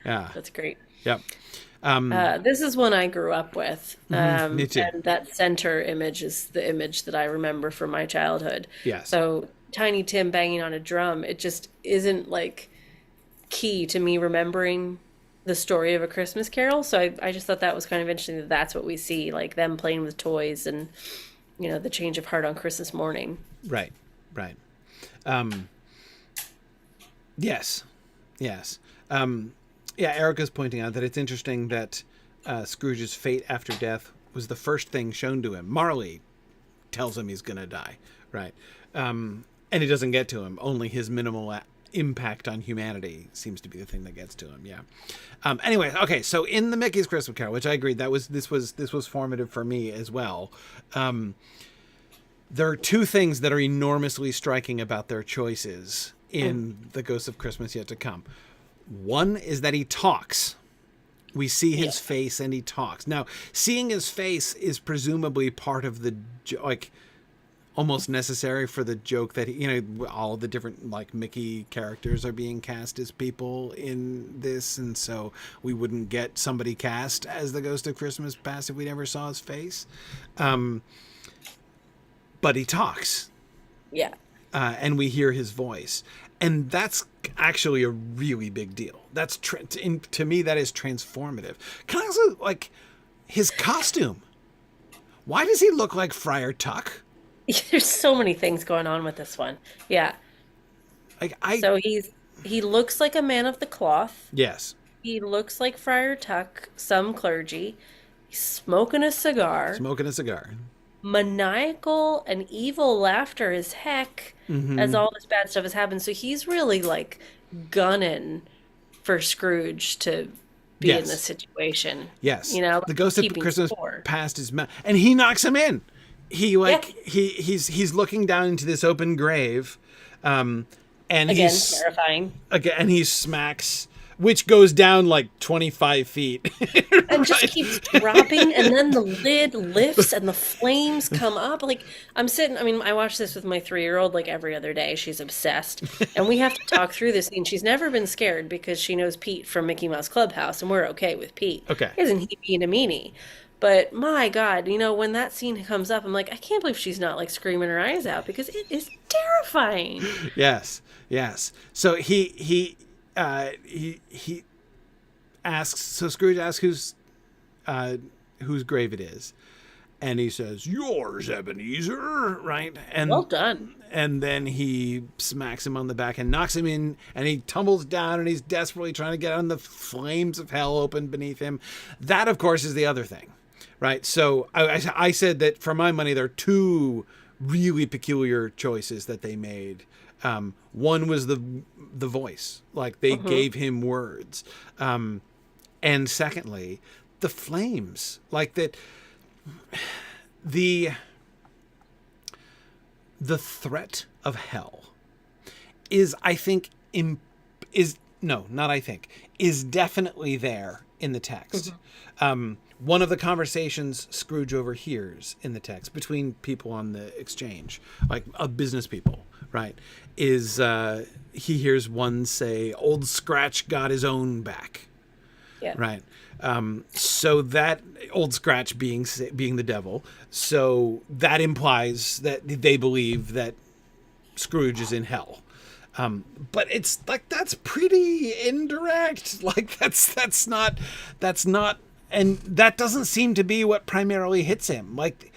Yeah. That's great. Yep. This is one I grew up with. Me too. And that center image is the image that I remember from my childhood. Yes. So Tiny Tim banging on a drum, it just isn't like key to me remembering the story of A Christmas Carol. So I just thought that was kind of interesting that that's what we see, like them playing with toys and, you know, the change of heart on Christmas morning. Right. Yes. Yeah, Erica's pointing out that it's interesting that Scrooge's fate after death was the first thing shown to him. Marley tells him he's going to die, right? And it doesn't get to him. Only his minimal impact on humanity seems to be the thing that gets to him. Yeah. Anyway, okay. So in the Mickey's Christmas Carol, which I agreed this was formative for me as well. There are two things that are enormously striking about their choices in The Ghost of Christmas Yet to Come. One is that he talks. We see his face and he talks. Now, seeing his face is presumably part of the, like, almost necessary for the joke that, all the different, like, Mickey characters are being cast as people in this. And so we wouldn't get somebody cast as the Ghost of Christmas Past if we never saw his face. But he talks. Yeah. And we hear his voice. And that's actually a really big deal. That's to me, that is transformative. Can I also, like, his costume? Why does he look like Friar Tuck? There's so many things going on with this one. Yeah. So he looks like a man of the cloth. Yes. He looks like Friar Tuck, some clergy. He's smoking a cigar. Maniacal and evil laughter as heck as all this bad stuff has happened. So he's really, like, gunning for Scrooge to be in this situation. Yes. Like, the Ghost of Christmas Past is and he knocks him in. He's looking down into this open grave, and again, he's terrifying. Again, and he smacks, which goes down like 25 feet. And just keeps dropping, and then the lid lifts and the flames come up. Like, I watch this with my 3-year-old like every other day. She's obsessed. And we have to talk through this scene. She's never been scared because she knows Pete from Mickey Mouse Clubhouse, and we're okay with Pete. Okay. Isn't he being a meanie? But my God, when that scene comes up, I'm like, I can't believe she's not like screaming her eyes out because it is terrifying. Yes. So he asks. So Scrooge asks whose grave it is, and he says, "Yours, Ebenezer." Right? And well done. And then he smacks him on the back and knocks him in, and he tumbles down, and he's desperately trying to get on the flames of hell open beneath him. That, of course, is the other thing, right? So I said that for my money, there are two really peculiar choices that they made. One was the voice, like they gave him words, and secondly, the flames, like that. The threat of hell is definitely there in the text. One of the conversations Scrooge overhears in the text between people on the exchange, like business people, right, is he hears one say, "Old Scratch got his own back." Yeah. Right. So that Old Scratch being the devil, so that implies that they believe that Scrooge is in hell. But it's like, that's pretty indirect. Like that's not, and that doesn't seem to be what primarily hits him. Like,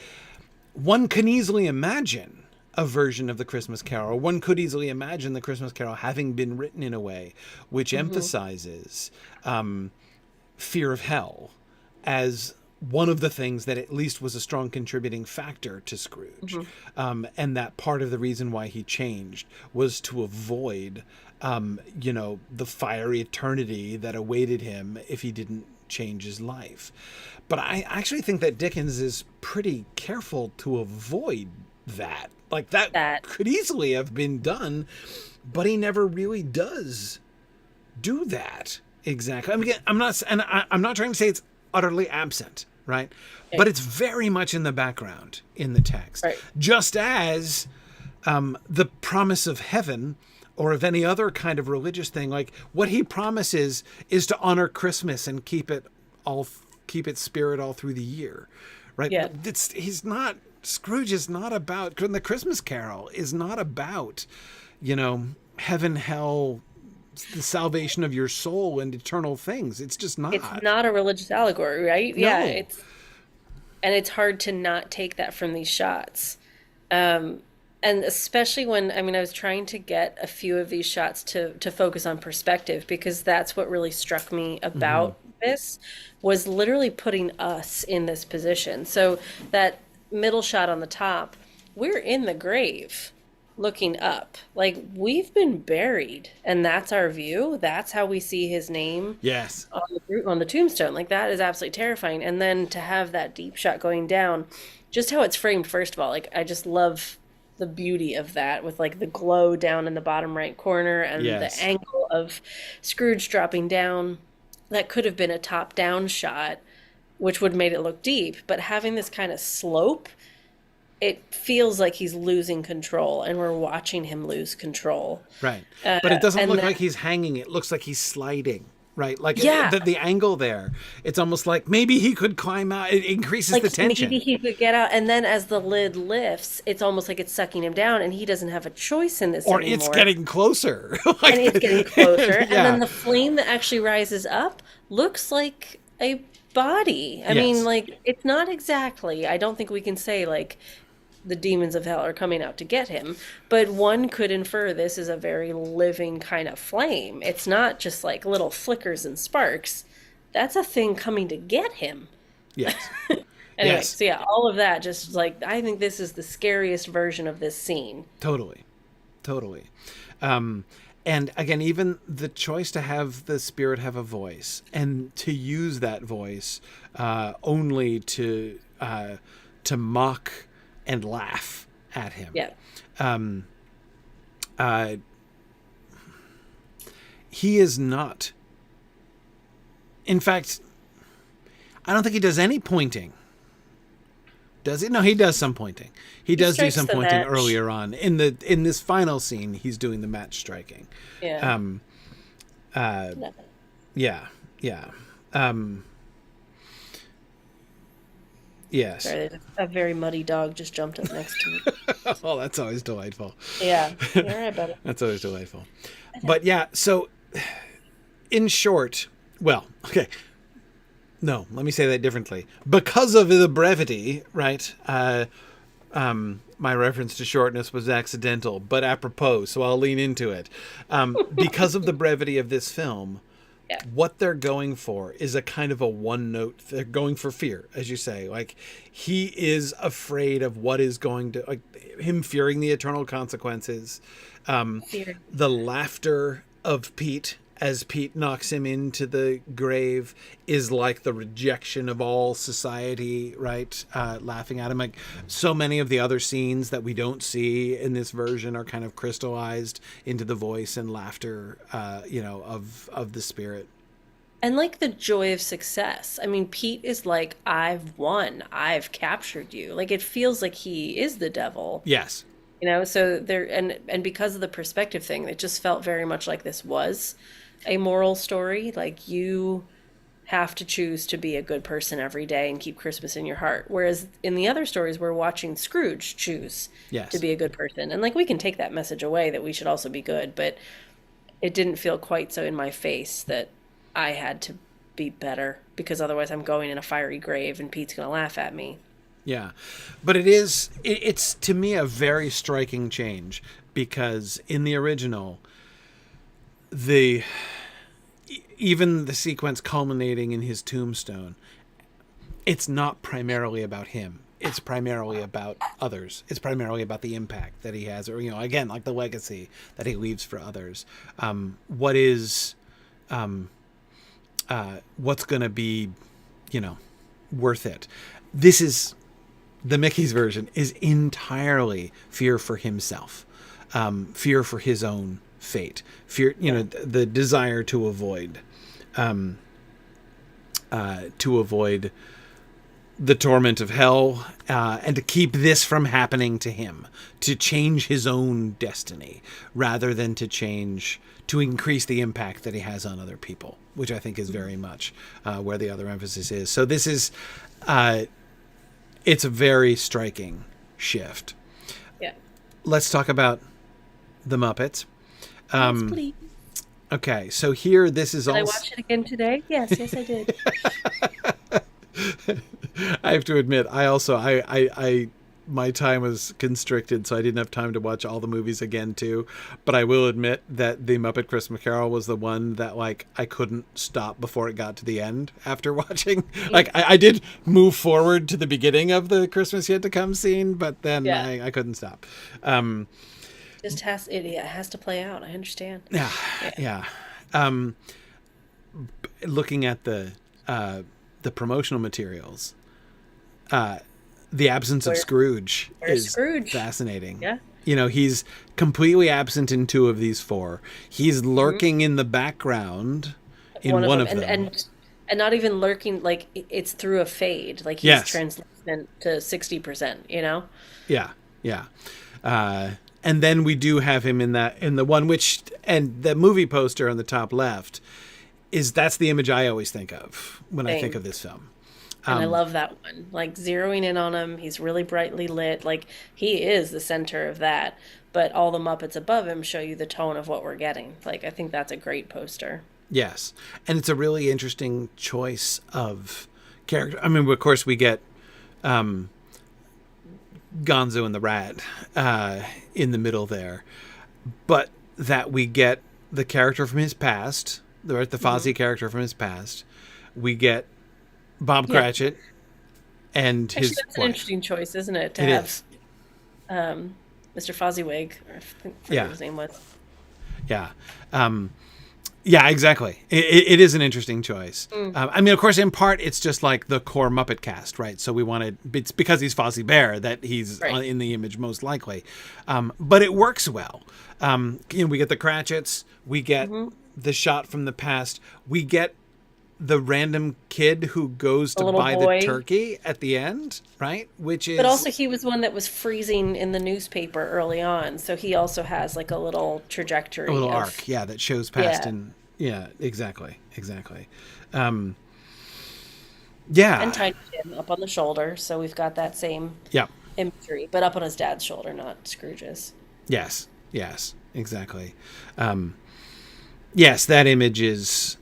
one can easily imagine a version of the Christmas Carol. One could easily imagine the Christmas Carol having been written in a way which emphasizes fear of hell as one of the things that at least was a strong contributing factor to Scrooge. And that part of the reason why he changed was to avoid, the fiery eternity that awaited him if he didn't change his life. But I actually think that Dickens is pretty careful to avoid that. Like, that could easily have been done, but he never really does do that. Exactly. I mean, I'm not trying to say it's utterly absent, right? But it's very much in the background in the text. Right. Just as the promise of heaven or of any other kind of religious thing, like what he promises is to honor Christmas and keep its spirit all through the year, right? Yeah. Scrooge is not about, the Christmas Carol is not about, heaven, hell, the salvation of your soul and eternal things. It's just not. It's not a religious allegory, right? No. Yeah, it's hard to not take that from these shots. And especially when, I was trying to get a few of these shots to focus on perspective, because that's what really struck me about this, was literally putting us in this position. So that middle shot on the top, we're in the grave looking up, like we've been buried, and that's our view. That's how we see his name. Yes. On the tombstone. Like, that is absolutely terrifying. And then to have that deep shot going down, just how it's framed, first of all, like, I just love the beauty of that, with like the glow down in the bottom right corner, and the angle of Scrooge dropping down. That could have been a top down shot, which would have made it look deep, but having this kind of slope, it feels like he's losing control, and we're watching him lose control. Right. But it doesn't look like he's hanging. It looks like he's sliding. Right. Like, the angle there, it's almost like maybe he could climb out. It increases the tension. Maybe he could get out. And then as the lid lifts, it's almost like it's sucking him down, and he doesn't have a choice in this anymore. Or it's getting closer. And it's getting closer. And then the flame that actually rises up looks like a body. I mean, like, it's not exactly, I don't think we can say, like, the demons of hell are coming out to get him, but one could infer this is a very living kind of flame. It's not just like little flickers and sparks. That's a thing coming to get him. Yes. Anyway, so yeah, all of that, just like, I think this is the scariest version of this scene. Totally. And again, even the choice to have the spirit have a voice, and to use that voice only to mock and laugh at him. Yeah. He is not. In fact, I don't think he does any pointing. Does he? No, he does some pointing. He does do some pointing earlier on. In this final scene, he's doing the match striking. Yeah. Yeah. Yes. Sorry, a very muddy dog just jumped up next to me. Oh, that's always delightful. Yeah. You're right about it. That's always delightful. But yeah, so in short, well, okay. No, let me say that differently. Because of the brevity, right? My reference to shortness was accidental, but apropos, so I'll lean into it. Because of the brevity of this film, what they're going for is a kind of a one note. They're going for fear, as you say. Like, he is afraid of what is going to, like, him fearing the eternal consequences. The laughter of Pete as Pete knocks him into the grave is like the rejection of all society, right? Laughing at him. Like, so many of the other scenes that we don't see in this version are kind of crystallized into the voice and laughter, of the spirit. And like the joy of success. I mean, Pete is like, I've won. I've captured you. Like it feels like he is the devil. Yes. So there and because of the perspective thing, it just felt very much like this was a moral story. Like you have to choose to be a good person every day and keep Christmas in your heart. Whereas in the other stories, we're watching Scrooge choose to Yes. be a good person. And like we can take that message away that we should also be good, but it didn't feel quite so in my face that I had to be better because otherwise I'm going in a fiery grave and Pete's going to laugh at me. Yeah. But it's to me a very striking change because in the original, the even the sequence culminating in his tombstone, it's not primarily about him. It's primarily about others. It's primarily about the impact that he has, or again, like the legacy that he leaves for others. What is, what's going to be, worth it? This is the Mickey's version is entirely fear for himself, fear for his own fate, fear, the desire to avoid the torment of hell, and to keep this from happening to him, to change his own destiny rather than to increase the impact that he has on other people, which I think is very much where the other emphasis is. So this is, it's a very striking shift. Yeah. Let's talk about the Muppets. Yes, please. Okay, so here this is Did also. I watch it again today? Yes, I did. I have to admit, I my time was constricted, so I didn't have time to watch all the movies again too. But I will admit that the Muppet Christmas Carol was the one that I couldn't stop before it got to the end after watching. I did move forward to the beginning of the Christmas Yet to Come scene, but then I couldn't stop. Just it has to play out. I understand. Yeah. Looking at the promotional materials, the absence of Scrooge is Scrooge? fascinating. Yeah. He's completely absent in 2 of these 4. He's lurking in the background in one of them. And not even lurking, like it's through a fade. Like he's translucent to 60%, Yeah. And then we do have him in the one and the movie poster on the top left that's the image I always think of when I think of this film. And I love that one. Like zeroing in on him, he's really brightly lit. Like he is the center of that. But all the Muppets above him show you the tone of what we're getting. Like I think that's a great poster. Yes. And it's a really interesting choice of character. I mean, of course we get Gonzo and the Rat in the middle there. But that we get the character from his past, the Fozzie character from his past. We get Bob Cratchit and his Actually, that's wife. an interesting choice, isn't it? To have Mr. Fozziewig, or I forget what his name was. Yeah. Yeah, exactly. It is an interesting choice. I mean, of course, in part, it's just like the core Muppet cast, right? So it's because he's Fozzie Bear that he's in the image most likely. But it works well. We get the Cratchits. We get the shot from the past. We get the random kid who goes to buy the turkey at the end, right? But also he was one that was freezing in the newspaper early on, so he also has like a little trajectory, a little arc, that shows past and exactly. And Tiny Tim up on the shoulder, so we've got that same imagery, but up on his dad's shoulder, not Scrooge's. Yes, exactly. Yes, that image is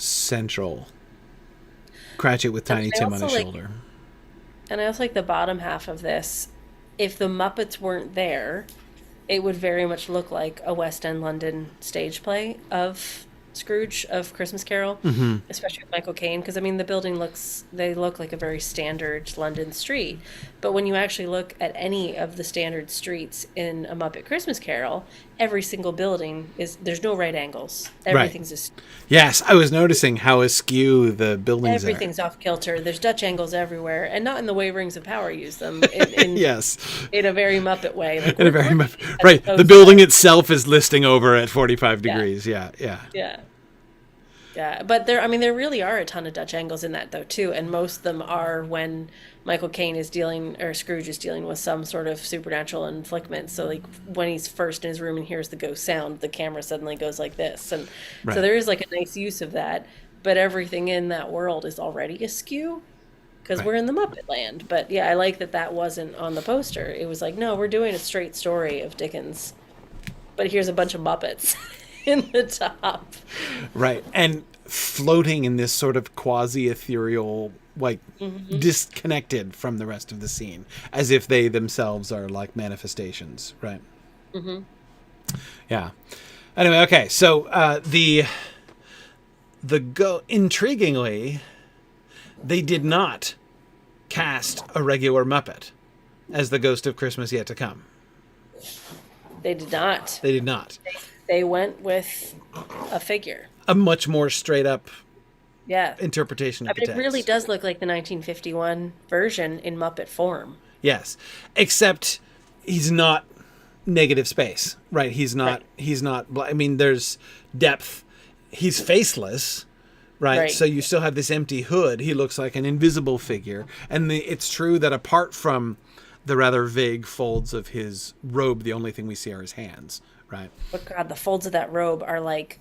central. Cratchit with Tiny Tim on his shoulder. And I also like the bottom half of this. If the Muppets weren't there, it would very much look like a West End London stage play of Scrooge, of Christmas Carol, especially with Michael Caine, because I mean the building look like a very standard London street, but when you actually look at any of the standard streets in a Muppet Christmas Carol, every single building there's no right angles. Everything's just yes. I was noticing how askew the buildings are. Everything's off kilter. There's Dutch angles everywhere, and not in the way Rings of Power use them. In a very Muppet way. Like, in a very Muppet, right? The building itself is listing over at 45 degrees. Yeah. Yeah, but there really are a ton of Dutch angles in that though too, and most of them are when Michael Caine is dealing or Scrooge is dealing with some sort of supernatural inflictment. So like when he's first in his room and hears the ghost sound, the camera suddenly goes like this, and so Right. there is like a nice use of that. But everything in that world is already askew because Right. we're in the Muppet land. But yeah, I like that that wasn't on the poster. It was like, no, we're doing a straight story of Dickens, but here's a bunch of Muppets in the top. Right. And floating in this sort of quasi ethereal, like Hmm. disconnected from the rest of the scene, as if they themselves are like manifestations. Right. Hmm. Yeah. Anyway, okay. So intriguingly, they did not cast a regular Muppet as the Ghost of Christmas Yet to Come. They did not. They did not. They went with a figure. A much more straight up Yeah. interpretation I of the mean, it text. really does look like the 1951 version in Muppet form. Yes, except he's not negative space, right? He's not. Right. He's not. I mean, there's depth. He's faceless, right? Right. So you still have this empty hood. He looks like an invisible figure, and it's true that apart from the rather vague folds of his robe, the only thing we see are his hands, right? But God, the folds of that robe are like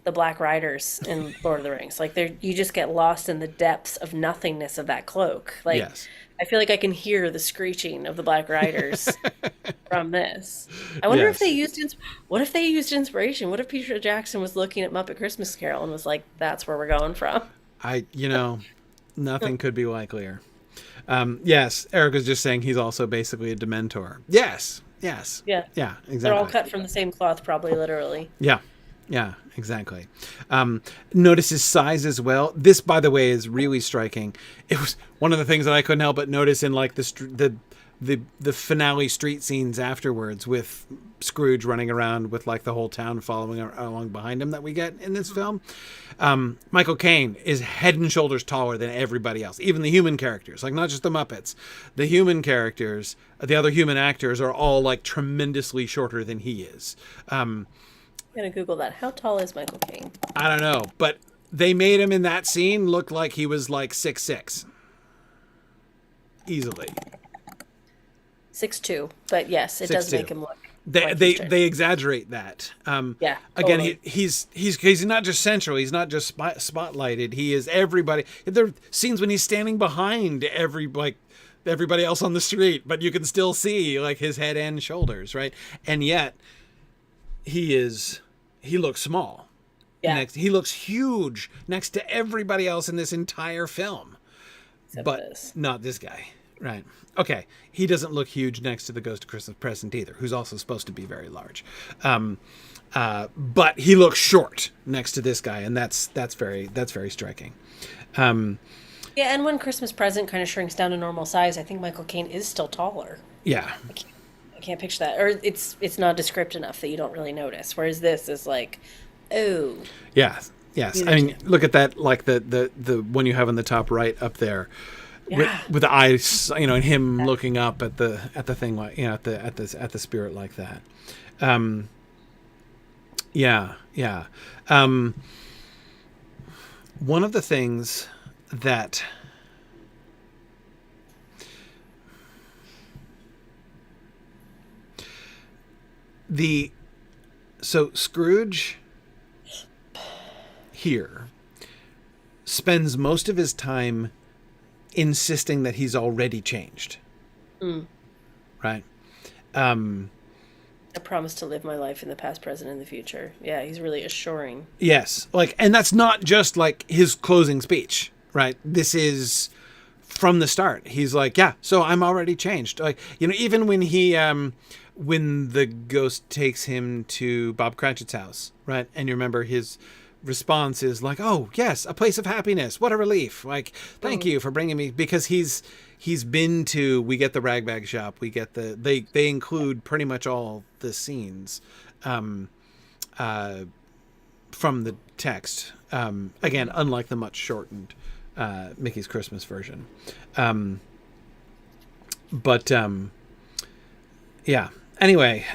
the Black Riders in Lord of the Rings. Like you just get lost in the depths of nothingness of that cloak. Like Yes. I feel like I can hear the screeching of the Black Riders from this. I wonder if Yes. they used what if they used inspiration? What if Peter Jackson was looking at Muppet Christmas Carol and was like, "That's where we're going from." Nothing could be likelier. Yes, Eric was just saying he's also basically a Dementor. Yes, yes, Yeah, yeah, they're all exactly. cut from the same cloth, probably literally. Yeah, yeah, exactly. Notice his size as well. This, by the way, is really striking. It was one of the things that I couldn't help but notice in like the finale street scenes afterwards with Scrooge running around with like the whole town following along behind him that we get in this film. Michael Caine is head and shoulders taller than everybody else, even the human characters, like not just the Muppets. The human characters, the other human actors are all like tremendously shorter than he is. I'm gonna Google that. How tall is Michael Caine? I don't know, but they made him in that scene look like he was like 6'6". Easily. 6'2", but yes, it does 6'2". make him look They quite they Eastern. they exaggerate that. Yeah, Again, totally. he's not just central. He's not just spotlighted. He is everybody. There are scenes when he's standing behind everybody else on the street, but you can still see like his head and shoulders, right? And yet he looks small. Yeah, He looks huge next to everybody else in this entire film, except but this. not this guy. Right. Okay. He doesn't look huge next to the Ghost of Christmas Present either, who's also supposed to be very large. But he looks short next to this guy, and that's very striking. Yeah, and when Christmas Present kind of shrinks down to normal size, I think Michael Caine is still taller. Yeah. I can't picture that, or it's not descript enough that you don't really notice. Whereas this is like, oh, Yeah. Yes. I mean, look at that, like the one you have in the top right up there. yeah, With the eyes, and him looking up at the thing, like at the spirit like that. Yeah, yeah. One of the things that so Scrooge here spends most of his time insisting that he's already changed. Right? I promise to live my life in the past, present, and the future. Yeah, he's really assuring. Yes. And that's not just like his closing speech, right? This is from the start. He's like, yeah, so I'm already changed. Like, even when when the ghost takes him to Bob Cratchit's house, right? And you remember his response is like, oh yes, a place of happiness, what a relief, like thank you for bringing me, because he's been to, we get the ragbag shop, we get they include pretty much all the scenes from the text, again unlike the much shortened Mickey's Christmas version, but yeah, anyway,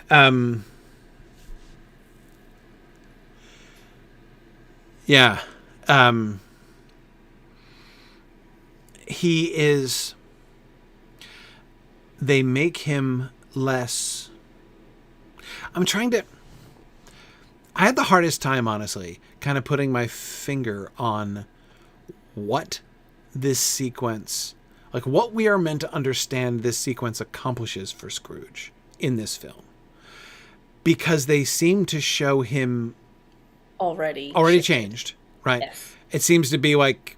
yeah. he is, they make him less, I had the hardest time, honestly, kind of putting my finger on what this sequence, like what we are meant to understand this sequence accomplishes for Scrooge in this film. Because they seem to show him already changed, right? Yes. It seems to be like,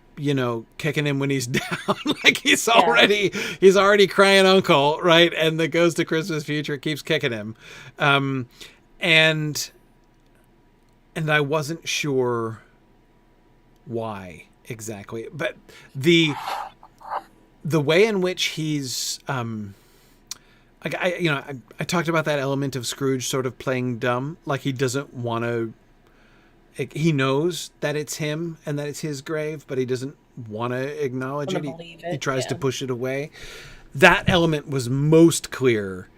kicking him when he's down, like he's already crying uncle, right? And the Ghost of Christmas Future keeps kicking him. And I wasn't sure why exactly, but the way in which he's, I talked about that element of Scrooge sort of playing dumb, like he doesn't want to. He knows that it's him and that it's his grave, but he doesn't want to acknowledge it. He tries to push it away. That element was most clear,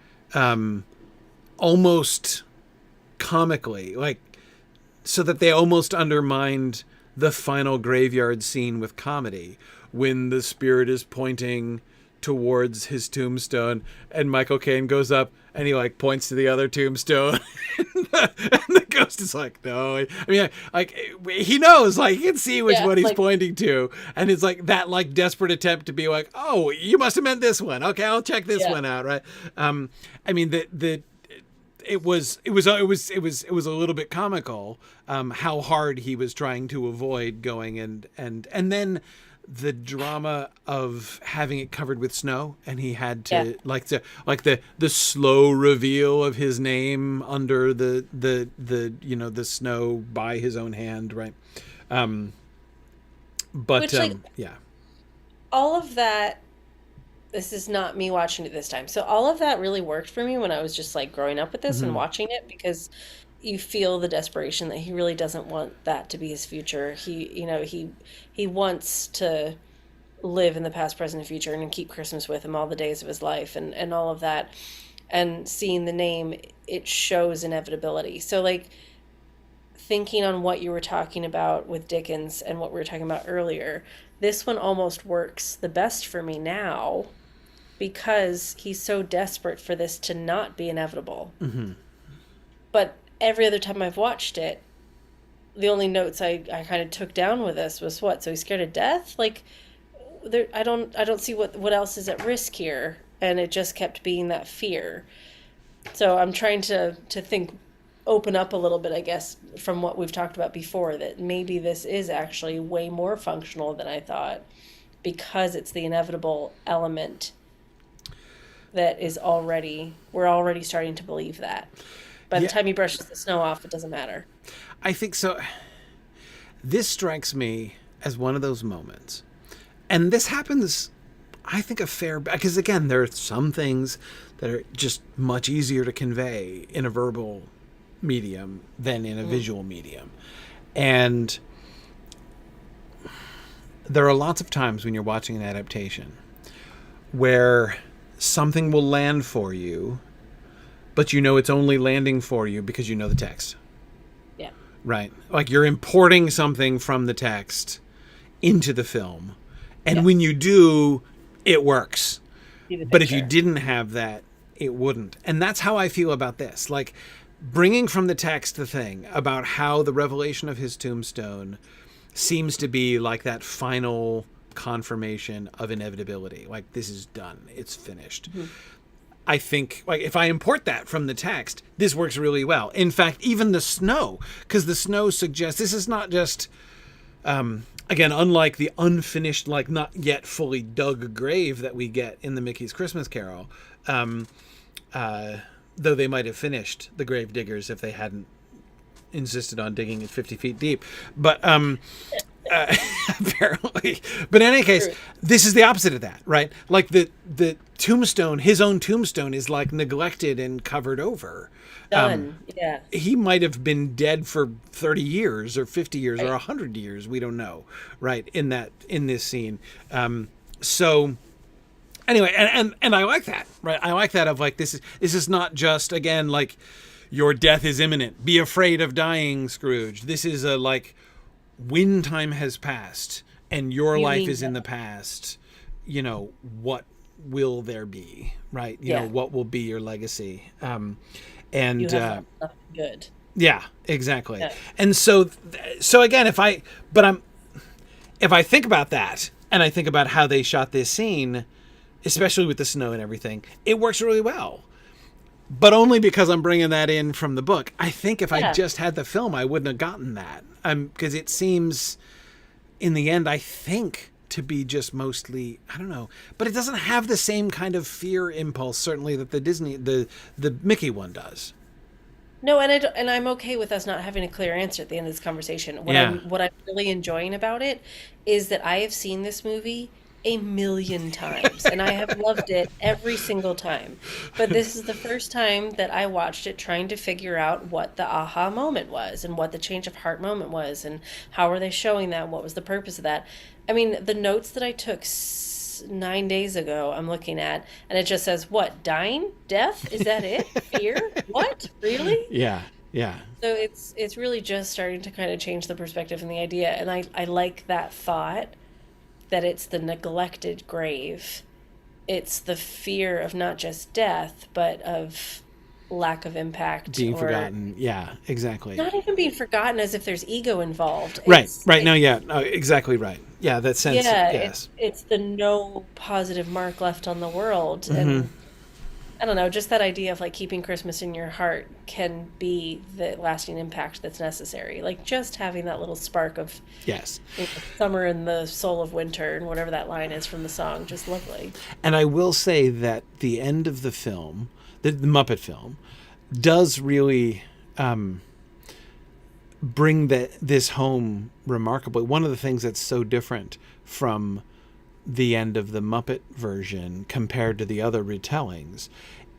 almost comically, like so that they almost undermined the final graveyard scene with comedy when the spirit is pointing towards his tombstone and Michael Caine goes up and he like points to the other tombstone and the ghost is like, no, I mean, like he knows, like he can see what he's pointing to, and it's like that like desperate attempt to be like, oh, you must have meant this one, okay, I'll check this one out, right? I mean, it was a little bit comical how hard he was trying to avoid going and then the drama of having it covered with snow, and he had to like the slow reveal of his name under the snow by his own hand, right? All of that. This is not me watching it this time. So all of that really worked for me when I was just like growing up with this and watching it, because you feel the desperation that he really doesn't want that to be his future. He wants to live in the past, present, and future and keep Christmas with him all the days of his life and all of that. And seeing the name, it shows inevitability. So like thinking on what you were talking about with Dickens and what we were talking about earlier, this one almost works the best for me now because he's so desperate for this to not be inevitable. Mm-hmm. But every other time I've watched it, the only notes I kind of took down with this was what? So he's scared of death? Like, I don't see what else is at risk here. And it just kept being that fear. So I'm trying to open up a little bit, I guess, from what we've talked about before, that maybe this is actually way more functional than I thought, because it's the inevitable element that is we're already starting to believe that. By the time he brushes the snow off, it doesn't matter. I think so. This strikes me as one of those moments. And this happens, I think, because again, there are some things that are just much easier to convey in a verbal medium than in a visual medium. And there are lots of times when you're watching an adaptation where something will land for you, but you know it's only landing for you because you know the text. Yeah. Right? Like you're importing something from the text into the film. And when you do, it works. But if you didn't have that, it wouldn't. And that's how I feel about this. Like bringing from the text the thing about how the revelation of his tombstone seems to be like that final confirmation of inevitability. Like this is done. It's finished. Mm-hmm. I think, like, if I import that from the text, this works really well. In fact, even the snow, because the snow suggests this is not just, again, unlike the unfinished, like not yet fully dug grave that we get in the Mickey's Christmas Carol, though they might have finished the grave diggers if they hadn't insisted on digging it 50 feet deep. But apparently, but in any case, this is the opposite of that, right? Like the tombstone, his own tombstone, is like neglected and covered over. Done. He might have been dead for 30 years or 50 years or 100 years. We don't know, right? In this scene. So anyway, and I like that, right? I like that of like this is not just, again, like your death is imminent. Be afraid of dying, Scrooge. This is a like, when time has passed and your You life mean is in that. the past, what will there be, right? Yeah. What will be your legacy? You And have nothing good. yeah, exactly. Yeah. And so again, if I think about that and I think about how they shot this scene, especially with the snow and everything, it works really well. But only because I'm bringing that in from the book. I think if I just had the film, I wouldn't have gotten that. Because it seems, in the end, I think, to be just mostly, I don't know, but it doesn't have the same kind of fear impulse, certainly, that the Mickey one does. No, and I'm okay with us not having a clear answer at the end of this conversation. What I'm really enjoying about it is that I have seen this movie a million times and I have loved it every single time. But this is the first time that I watched it trying to figure out what the aha moment was and what the change of heart moment was and how are they showing that, what was the purpose of that. I mean, the notes that I took 9 days ago, I'm looking at, and it just says, what, dying? Death? Is that it? Fear? What? Really? Yeah, yeah. So it's really just starting to kind of change the perspective and the idea. And I like that thought that it's the neglected grave. It's the fear of not just death, but of lack of impact. Being or forgotten. Yeah, exactly. Not even being forgotten as if there's ego involved. Right. No, yeah. No, exactly right. Yeah, that sense. Yeah, Yes. it's the no positive mark left on the world. Mm-hmm. And I don't know, just that idea of like keeping Christmas in your heart can be the lasting impact that's necessary. Like just having that little spark of Yes. summer in the soul of winter and whatever that line is from the song, just lovely. And I will say that the end of the film, the Muppet film, does really bring this home remarkably. One of the things that's so different from the end of the Muppet version compared to the other retellings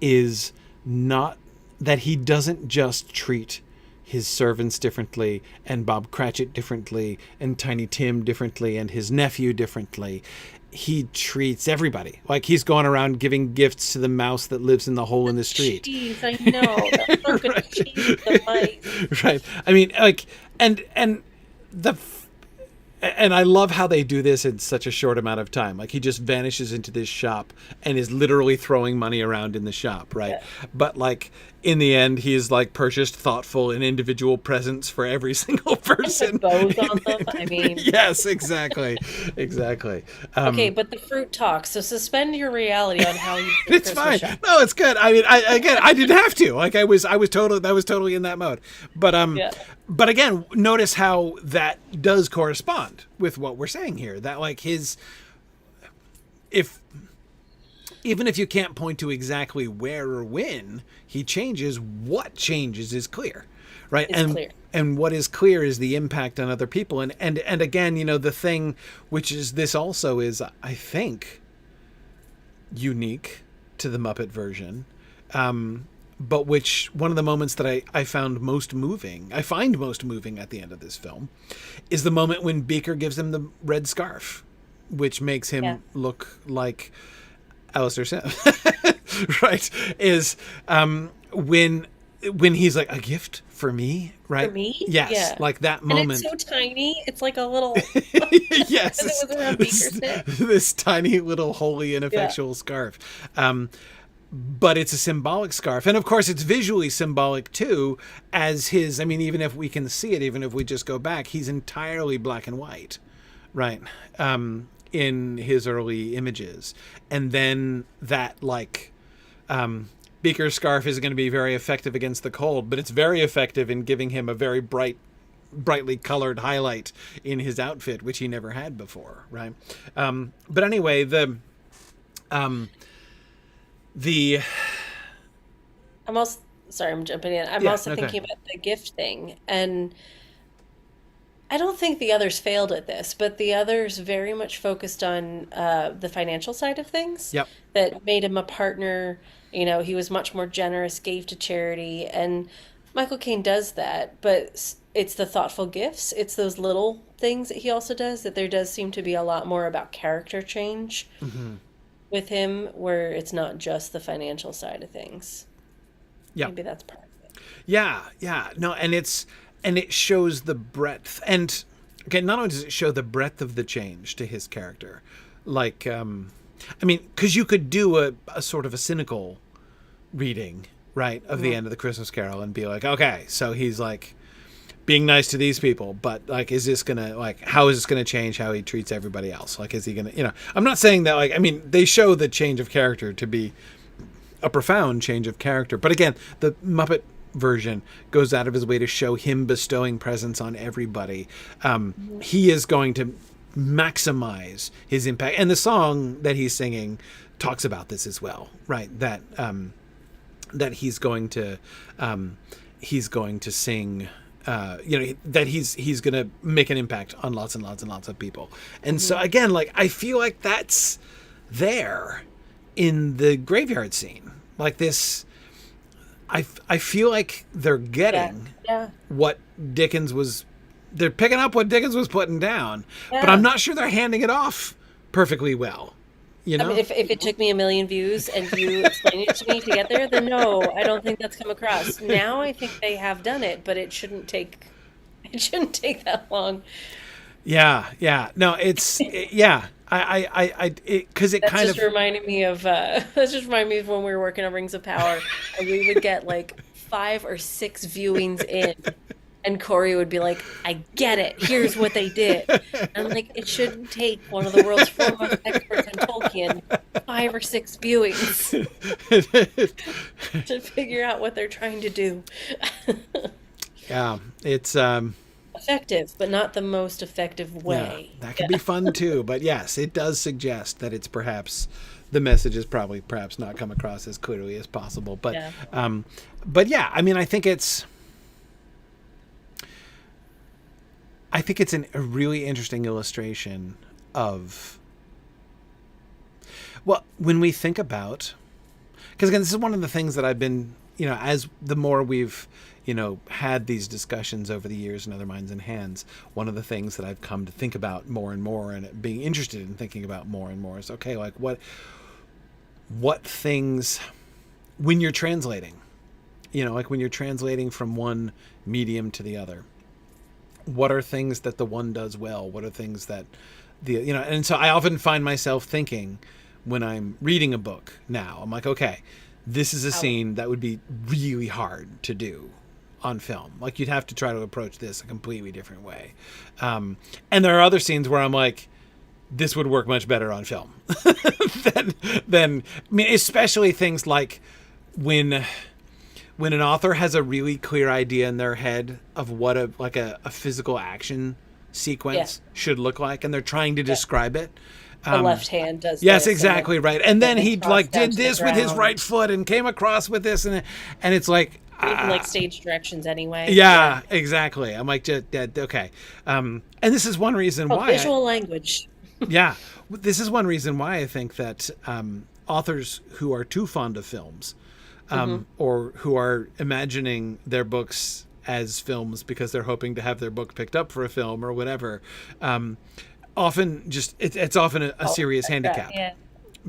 is not that he doesn't just treat his servants differently and Bob Cratchit differently and Tiny Tim differently and his nephew differently. He treats everybody like he's going around giving gifts to the mouse that lives in the hole in the street. Jeez, I know. That's so good. Right. Cheese, the mice. Right. I mean, like, and I love how they do this in such a short amount of time. Like he just vanishes into this shop and is literally throwing money around in the shop, right? Yeah. But like in the end, he's like purchased thoughtful and individual presents for every single person. Bows on them. I mean, yes, exactly, exactly. Okay, but the fruit talks. So suspend your reality on how you. It's fine. Shop. No, it's good. I mean, I didn't have to. Like I was totally in that mode. But yeah. But again, notice how that does correspond with what we're saying here. That like even if you can't point to exactly where or when he changes, what changes is clear, right? Clear. And what is clear is the impact on other people. And again, the thing which is this also is, I think, unique to the Muppet version. But which one of the moments that I find most moving at the end of this film is the moment when Beaker gives him the red scarf, which makes him look like Alistair Sim, right? Is when he's like, a gift for me, right? For me? Yes, yeah. Like that moment. And it's so tiny. It's like a little... yes. And it was around Beaker's head. This tiny little holy ineffectual scarf. But it's a symbolic scarf. And of course, it's visually symbolic too, as his, I mean, even if we can see it, even if we just go back, he's entirely black and white, right? In his early images. And then that, like, Beaker's scarf isn't going to be very effective against the cold, but it's very effective in giving him a very brightly colored highlight in his outfit, which he never had before, right? But anyway, I'm also sorry, I'm jumping in. I'm also thinking about the gift thing, and I don't think the others failed at this, but the others very much focused on the financial side of things. Yep. That made him a partner. He was much more generous, gave to charity, and Michael Caine does that, but it's the thoughtful gifts. It's those little things that he also does, that there does seem to be a lot more about character change. Mm-hmm. With him, where it's not just the financial side of things. Yeah, maybe that's part of it. Yeah. No, and it shows the breadth. And okay, not only does it show the breadth of the change to his character, like, I mean, because you could do a sort of a cynical reading, right, of the end of the Christmas Carol and be like, okay, so he's like being nice to these people, but like, is this gonna, like, how is this gonna change how he treats everybody else? Like, is he gonna, you know, I'm not saying that, like, I mean, they show the change of character to be a profound change of character, but again, the Muppet version goes out of his way to show him bestowing presents on everybody. He is going to maximize his impact, and the song that he's singing talks about this as well, right? That that he's going to sing, you know, that he's going to make an impact on lots and lots and lots of people. And so again, like, I feel like that's there in the graveyard scene, like this. I feel like they're getting what Dickens was, they're picking up what Dickens was putting down, but I'm not sure they're handing it off perfectly well. You know? I mean, if it took me 1 million views and you explained it to me to get there, then no, I don't think that's come across. Now I think they have done it, but it shouldn't take that long. Yeah. No, it's because it That's kind just of reminded me of that's just reminded me of when we were working on Rings of Power and we would get like 5 or 6 viewings in. And Corey would be like, I get it. Here's what they did. And I'm like, it shouldn't take one of the world's foremost experts in Tolkien 5 or 6 viewings to figure out what they're trying to do. Yeah, it's effective, but not the most effective way. Yeah, that could be fun too. But yes, it does suggest that it's perhaps the message is perhaps not come across as clearly as possible. But yeah, I mean, I think it's a really interesting illustration of, well, when we think about, because again, this is one of the things that I've been, you know, as the more we've, you know, had these discussions over the years in Other Minds and Hands, one of the things that I've come to think about more and more and being interested in thinking about more and more is, okay, like what things, when you're translating, you know, like when you're translating from one medium to the other, what are things that the one does well? What are things that you know, and so I often find myself thinking when I'm reading a book now, I'm like, okay, this is a scene that would be really hard to do on film. Like, you'd have to try to approach this a completely different way. And there are other scenes where I'm like, this would work much better on film than I mean, especially things like when an author has a really clear idea in their head of what a physical action sequence should look like, and they're trying to describe it. The left hand does. Yes, exactly right. And then he like did this with his right foot and came across with this, and it's like like stage directions anyway. Yeah, exactly. I'm like, okay. And this is one reason why visual language. Yeah, this is one reason why I think that authors who are too fond of films. Or who are imagining their books as films because they're hoping to have their book picked up for a film or whatever, often just it's often a serious handicap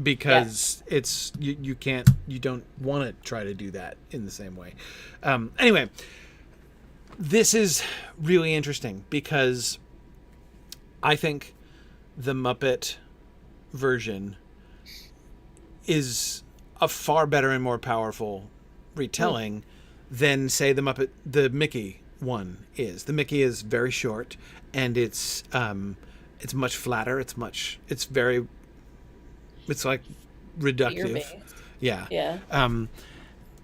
because it's you don't want to try to do that in the same way. Anyway, this is really interesting because I think the Muppet version is a far better and more powerful retelling than, say, the Mickey one is. The Mickey is very short, and it's much flatter. It's like reductive. Yeah.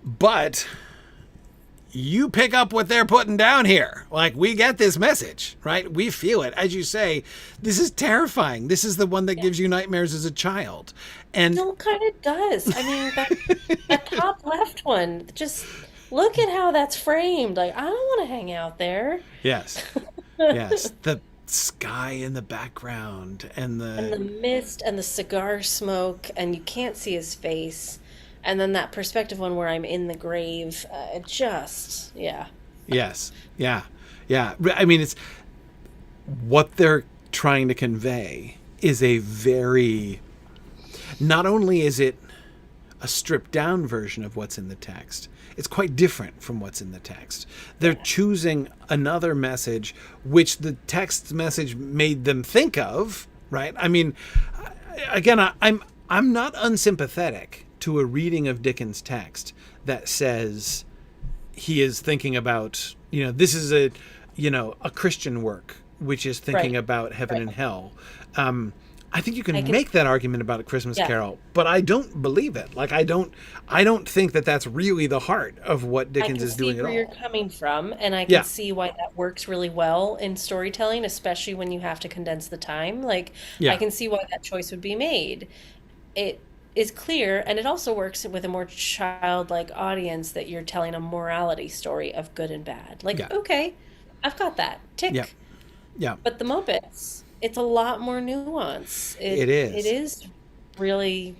But you pick up what they're putting down here. Like, we get this message, right? We feel it. As you say, this is terrifying. This is the one that gives you nightmares as a child. And no, it kind of does. I mean, that top left one, just look at how that's framed. Like, I don't want to hang out there. Yes. The sky in the background and the mist and the cigar smoke, and you can't see his face. And then that perspective one where I'm in the grave, Yes. Yeah. I mean, it's what they're trying to convey is a very, not only is it a stripped down version of what's in the text. It's quite different from what's in the text. They're choosing another message, which the text message made them think of, right? I mean, again, I'm not unsympathetic to a reading of Dickens' text that says he is thinking about, this is a Christian work, which is thinking about heaven and hell. I think you can make that argument about A Christmas Carol, but I don't believe it. Like, I don't think that that's really the heart of what Dickens is doing at all. I can see where you're coming from, and I can see why that works really well in storytelling, especially when you have to condense the time. Like, I can see why that choice would be made. It is clear, and it also works with a more childlike audience that you're telling a morality story of good and bad. Like, okay, I've got that. Tick. Yeah. But the Muppets, it's a lot more nuance. It is. It is really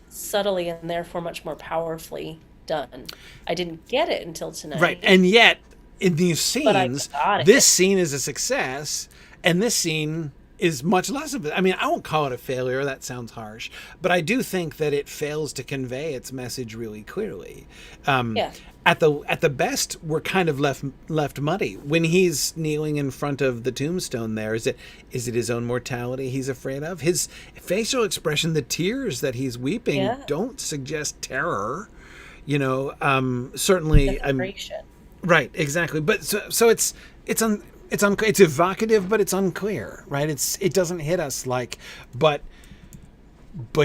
subtly and therefore much more powerfully done. I didn't get it until tonight. Right. And yet, in these scenes, this scene is a success, and this scene is much less of it. I mean, I won't call it a failure. That sounds harsh. But I do think that it fails to convey its message really clearly. At the best, we're kind of left muddy. When he's kneeling in front of the tombstone there, is it his own mortality he's afraid of? His facial expression, the tears that he's weeping, don't suggest terror. Certainly... Right, exactly. But so it's evocative, but it's unclear, right? It doesn't hit us like, but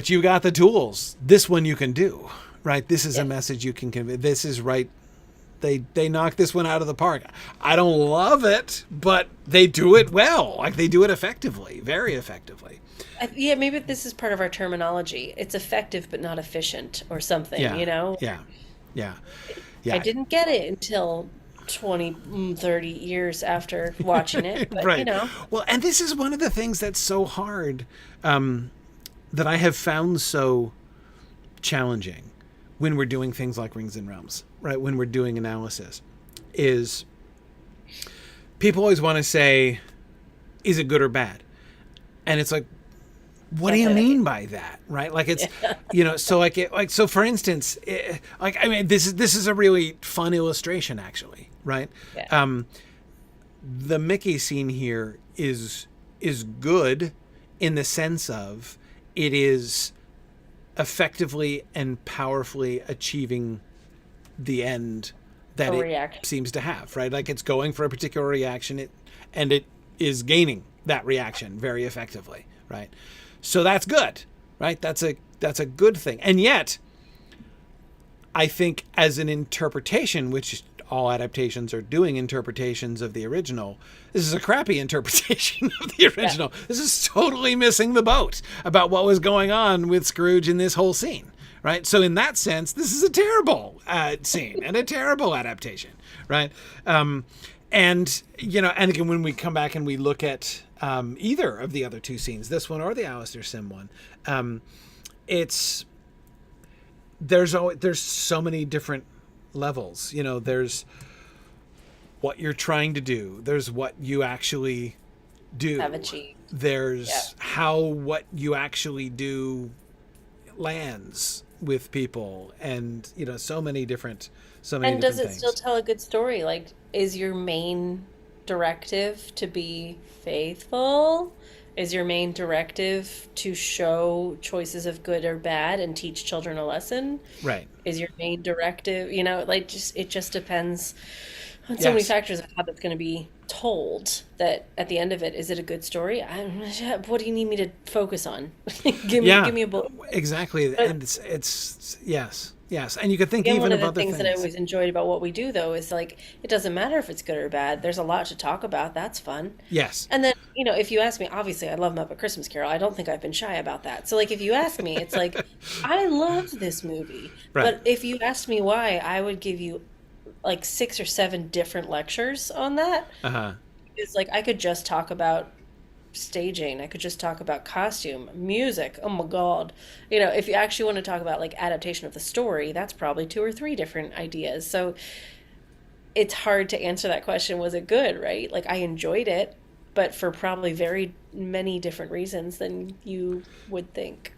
you got the tools. This one you can do, right? This is a message you can convey. This is right. They knock this one out of the park. I don't love it, but they do it well. Like, they do it effectively, very effectively. Maybe this is part of our terminology. It's effective, but not efficient, or something. Yeah. I didn't get it until 20, 30 years after watching it. But, right. Well, and this is one of the things that's so hard, that I have found so challenging when we're doing things like Rings and Realms, right? When we're doing analysis, is people always want to say, is it good or bad? And it's like, what do you mean by that, right? Like, it's, so for instance, this is a really fun illustration, actually, right? Yeah. The Mickey scene here is good in the sense of it is effectively and powerfully achieving the end that it seems to have, right? Like, it's going for a particular reaction, and it is gaining that reaction very effectively, right? So that's good, right? That's a good thing. And yet, I think as an interpretation, which all adaptations are doing interpretations of the original, this is a crappy interpretation of the original. Yeah. This is totally missing the boat about what was going on with Scrooge in this whole scene, right? So in that sense, this is a terrible scene and a terrible adaptation, right? And again, when we come back and we look at either of the other two scenes, this one or the Alistair Sim one, there's so many different levels. There's what you're trying to do. There's what you actually do. Have achieved. There's how what you actually do lands with people, and so many different and does it things. Still tell a good story? Like, is your main directive to be faithful? Is your main directive to show choices of good or bad and teach children a lesson? Right. Is your main directive, it just depends on so many factors of how that's going to be told, that at the end of it, is it a good story? What do you need me to focus on? give me a bullet. Exactly. And it's yes. And you could think even of other things. One of the things that I always enjoyed about what we do, though, is like, it doesn't matter if it's good or bad. There's a lot to talk about. That's fun. Yes. And then, if you ask me, obviously I love Muppet Christmas Carol. I don't think I've been shy about that. So, like, if you ask me, it's like, I loved this movie. Right. But if you asked me why, I would give you like 6 or 7 different lectures on that. It's like, I could just talk about staging. I could just talk about costume, music. Oh my God. If you actually want to talk about like adaptation of the story, that's probably 2 or 3 different ideas. So it's hard to answer that question. Was it good? Right? Like, I enjoyed it, but for probably very many different reasons than you would think.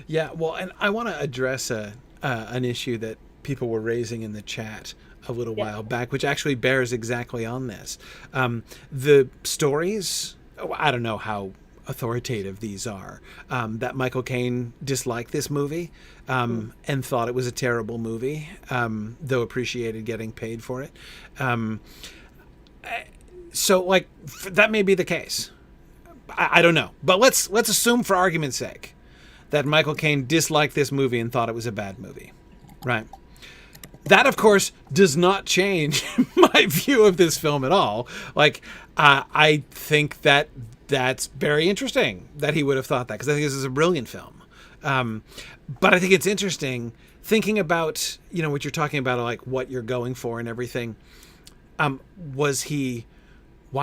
Yeah. Well, and I want to address a an issue that people were raising in the chat a little while back, which actually bears exactly on this. The stories, I don't know how authoritative these are, that Michael Caine disliked this movie and thought it was a terrible movie, though appreciated getting paid for it. So, like, that may be the case. I don't know. But let's assume, for argument's sake, that Michael Caine disliked this movie and thought it was a bad movie. Right? That, of course, does not change my view of this film at all. Like, I think that that's very interesting that he would have thought that, because I think this is a brilliant film. But I think it's interesting thinking about, what you're talking about, like what you're going for and everything. Why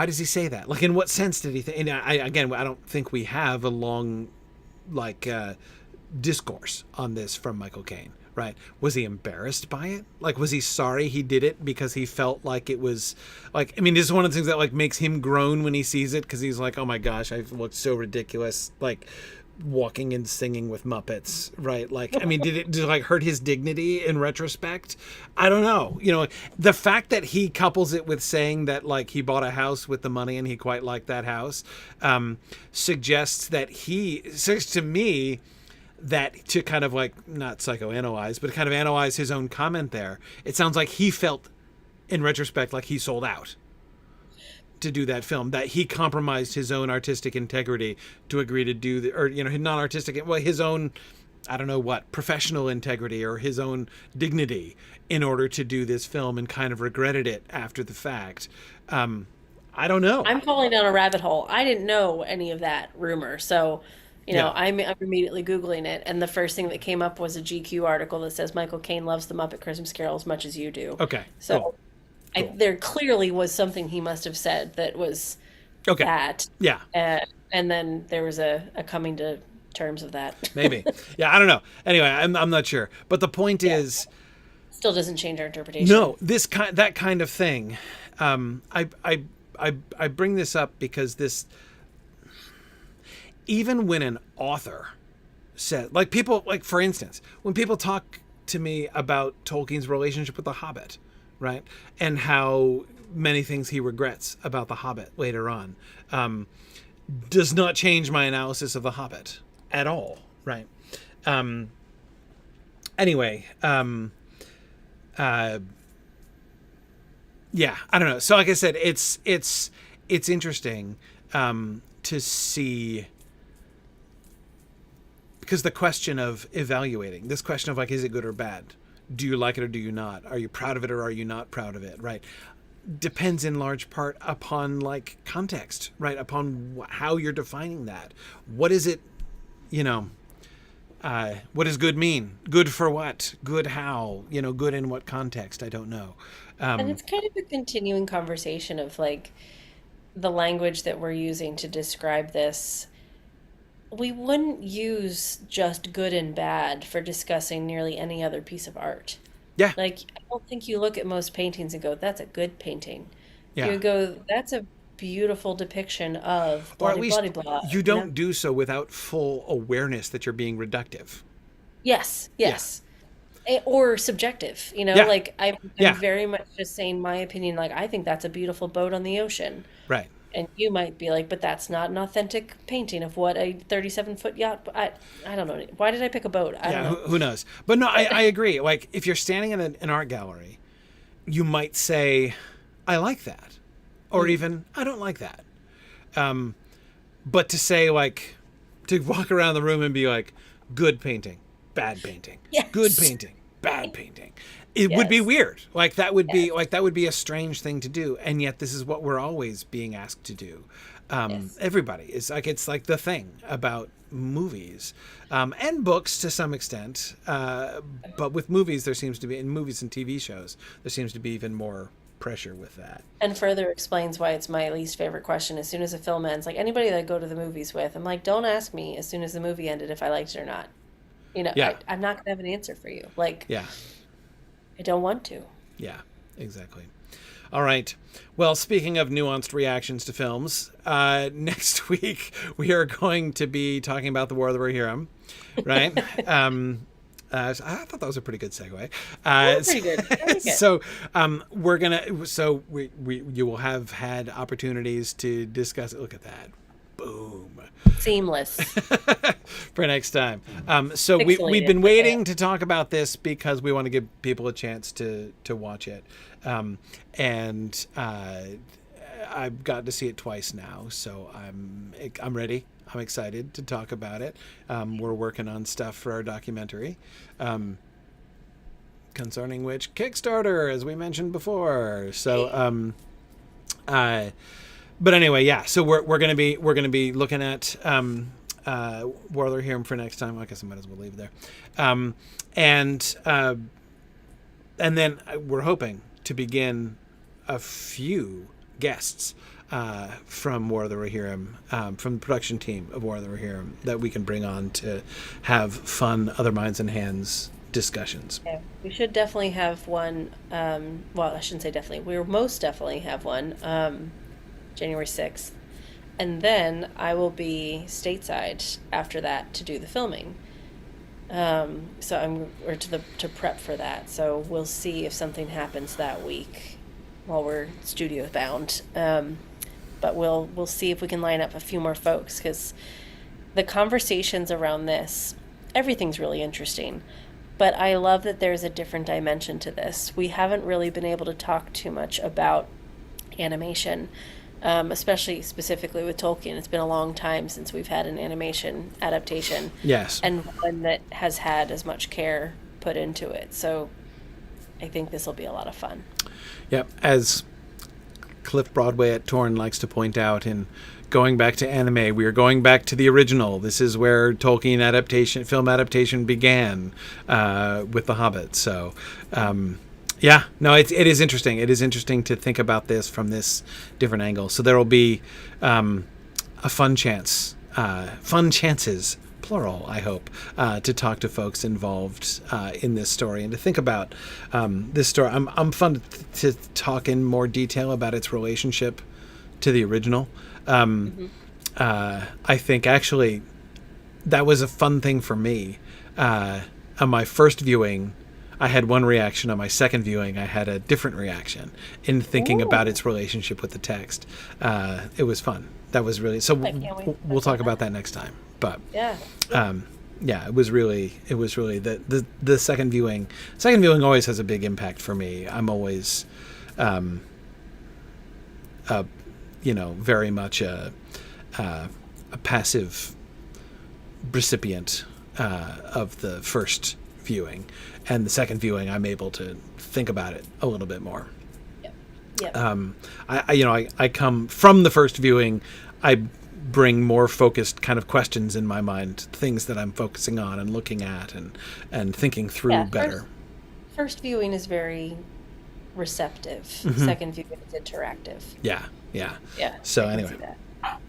does he say that? Like, in what sense did he think? And I don't think we have a long, discourse on this from Michael Caine. Right. Was he embarrassed by it? Like, was he sorry he did it because he felt like it was like, I mean, this is one of the things that like makes him groan when he sees it, because he's like, oh my gosh, I've looked so ridiculous, like walking and singing with Muppets. Right. Like, I mean, did it like hurt his dignity in retrospect? I don't know. The fact that he couples it with saying that like he bought a house with the money and he quite liked that house suggests to me that to kind of like not psychoanalyze, but kind of analyze his own comment there. It sounds like he felt in retrospect like he sold out to do that film, that he compromised his own artistic integrity to agree to do not artistic, well, his own, I don't know what, professional integrity or his own dignity in order to do this film, and kind of regretted it after the fact. I don't know. I'm falling down a rabbit hole. I didn't know any of that rumor. So I'm immediately Googling it, and the first thing that came up was a GQ article that says Michael Caine loves the Muppet Christmas Carol as much as you do. Okay. So cool. There clearly was something he must have said that was that. Yeah. And then there was a coming to terms of that. Maybe. Yeah, I don't know. Anyway, I'm not sure. But the point is, still doesn't change our interpretation. No, that kind of thing. I bring this up because this, even when an author said, like people, like for instance, when people talk to me about Tolkien's relationship with The Hobbit, right, and how many things he regrets about The Hobbit later on, does not change my analysis of The Hobbit at all, right? Anyway, yeah, I don't know. So like I said, it's interesting to see, because the question of evaluating, this question of like, is it good or bad? Do you like it or do you not? Are you proud of it or are you not proud of it? Right. Depends in large part upon like context, right? Upon how you're defining that. What is it, what does good mean? Good for what? Good how? Good in what context? I don't know. And it's kind of a continuing conversation of like the language that we're using to describe this. We wouldn't use just good and bad for discussing nearly any other piece of art. Yeah. Like, I don't think you look at most paintings and go, that's a good painting. Yeah. You go, that's a beautiful depiction of blah, or at least blah, blah, blah. You don't do so without full awareness that you're being reductive. Yes. Yeah. Or subjective, Yeah. like I'm Yeah. very much just saying my opinion, like I think that's a beautiful boat on the ocean. Right. And you might be like, but that's not an authentic painting of what a 37-foot yacht. I don't know. Why did I pick a boat? I don't know. Who knows? But no, I agree. Like if you're standing in an art gallery, you might say, I like that. Or even, I don't like that. But to say like, to walk around the room and be like, good painting, bad painting, Yes. good painting, bad painting. It would be Yes. weird. Like that would be a strange thing to do. And yet this is what we're always being asked to do. Yes. Everybody is like, it's like the thing about movies, and books to some extent. But with movies, there seems to be, in movies and TV shows, there seems to be even more pressure with that. And further explains why it's my least favorite question. As soon as a film ends, like anybody that I go to the movies with, I'm like, don't ask me as soon as the movie ended if I liked it or not. Yeah. I'm not going to have an answer for you. Like, Yeah. I don't want to. Yeah, exactly. All right. Well, speaking of nuanced reactions to films, next week we are going to be talking about The War of the Rohirrim, right? So I thought that was a pretty good segue. Pretty good. Very good. So you will have had opportunities to discuss it. Look at that. Boom. Seamless. For next time. So we've been waiting to talk about this because we want to give people a chance to watch it. And I've got to see it twice now, so I'm ready. I'm excited to talk about it. We're working on stuff for our documentary, concerning which Kickstarter, as we mentioned before. So, but anyway, yeah. So we're gonna be looking at War of the Rohirrim for next time. I guess I might as well leave there, and then we're hoping to begin a few guests from War of the Rohirrim, from the production team of War of the Rohirrim, that we can bring on to have fun Other Minds and Hands discussions. Yeah, we should definitely have one. Well, I shouldn't say definitely. We will most definitely have one January 6th. And then I will be stateside after that to do the filming. To prep for that. So we'll see if something happens that week while we're studio bound. But we'll see if we can line up a few more folks, because the conversations around this, everything's really interesting. But I love that there's a different dimension to this. We haven't really been able to talk too much about animation, especially specifically with Tolkien. It's been a long time since we've had an animation adaptation. Yes. And one that has had as much care put into it. So I think this will be a lot of fun. Yep. As Cliff Broadway at Torn likes to point out, in going back to anime, we are going back to the original. This is where Tolkien film adaptation began, with The Hobbit. So, it is interesting. It is interesting to think about this from this different angle. So there will be fun chances, plural, I hope, to talk to folks involved in this story and to think about this story. I'm fun to talk in more detail about its relationship to the original. I think actually that was a fun thing for me. On my first viewing, I had one reaction. On my second viewing, I had a different reaction in thinking about its relationship with the text. It was fun. That was really, so we'll talk about that next time. But yeah, it was really the second viewing. Second viewing always has a big impact for me. I'm always, very much a passive recipient of the first viewing, and the second viewing I'm able to think about it a little bit more. I come from the first viewing. I bring more focused kind of questions in my mind, things that I'm focusing on and looking at and thinking through better. First viewing is very receptive. Mm-hmm. Second viewing is interactive. Yeah. So anyway,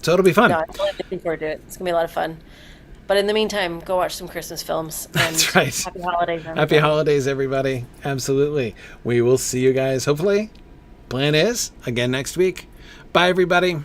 so it'll be fun. No, I'm really looking forward to it. It's gonna be a lot of fun. But in the meantime, go watch some Christmas films. And that's right. Happy holidays, everybody. Happy holidays, everybody. Absolutely. We will see you guys, hopefully. Plan is, again next week. Bye, everybody.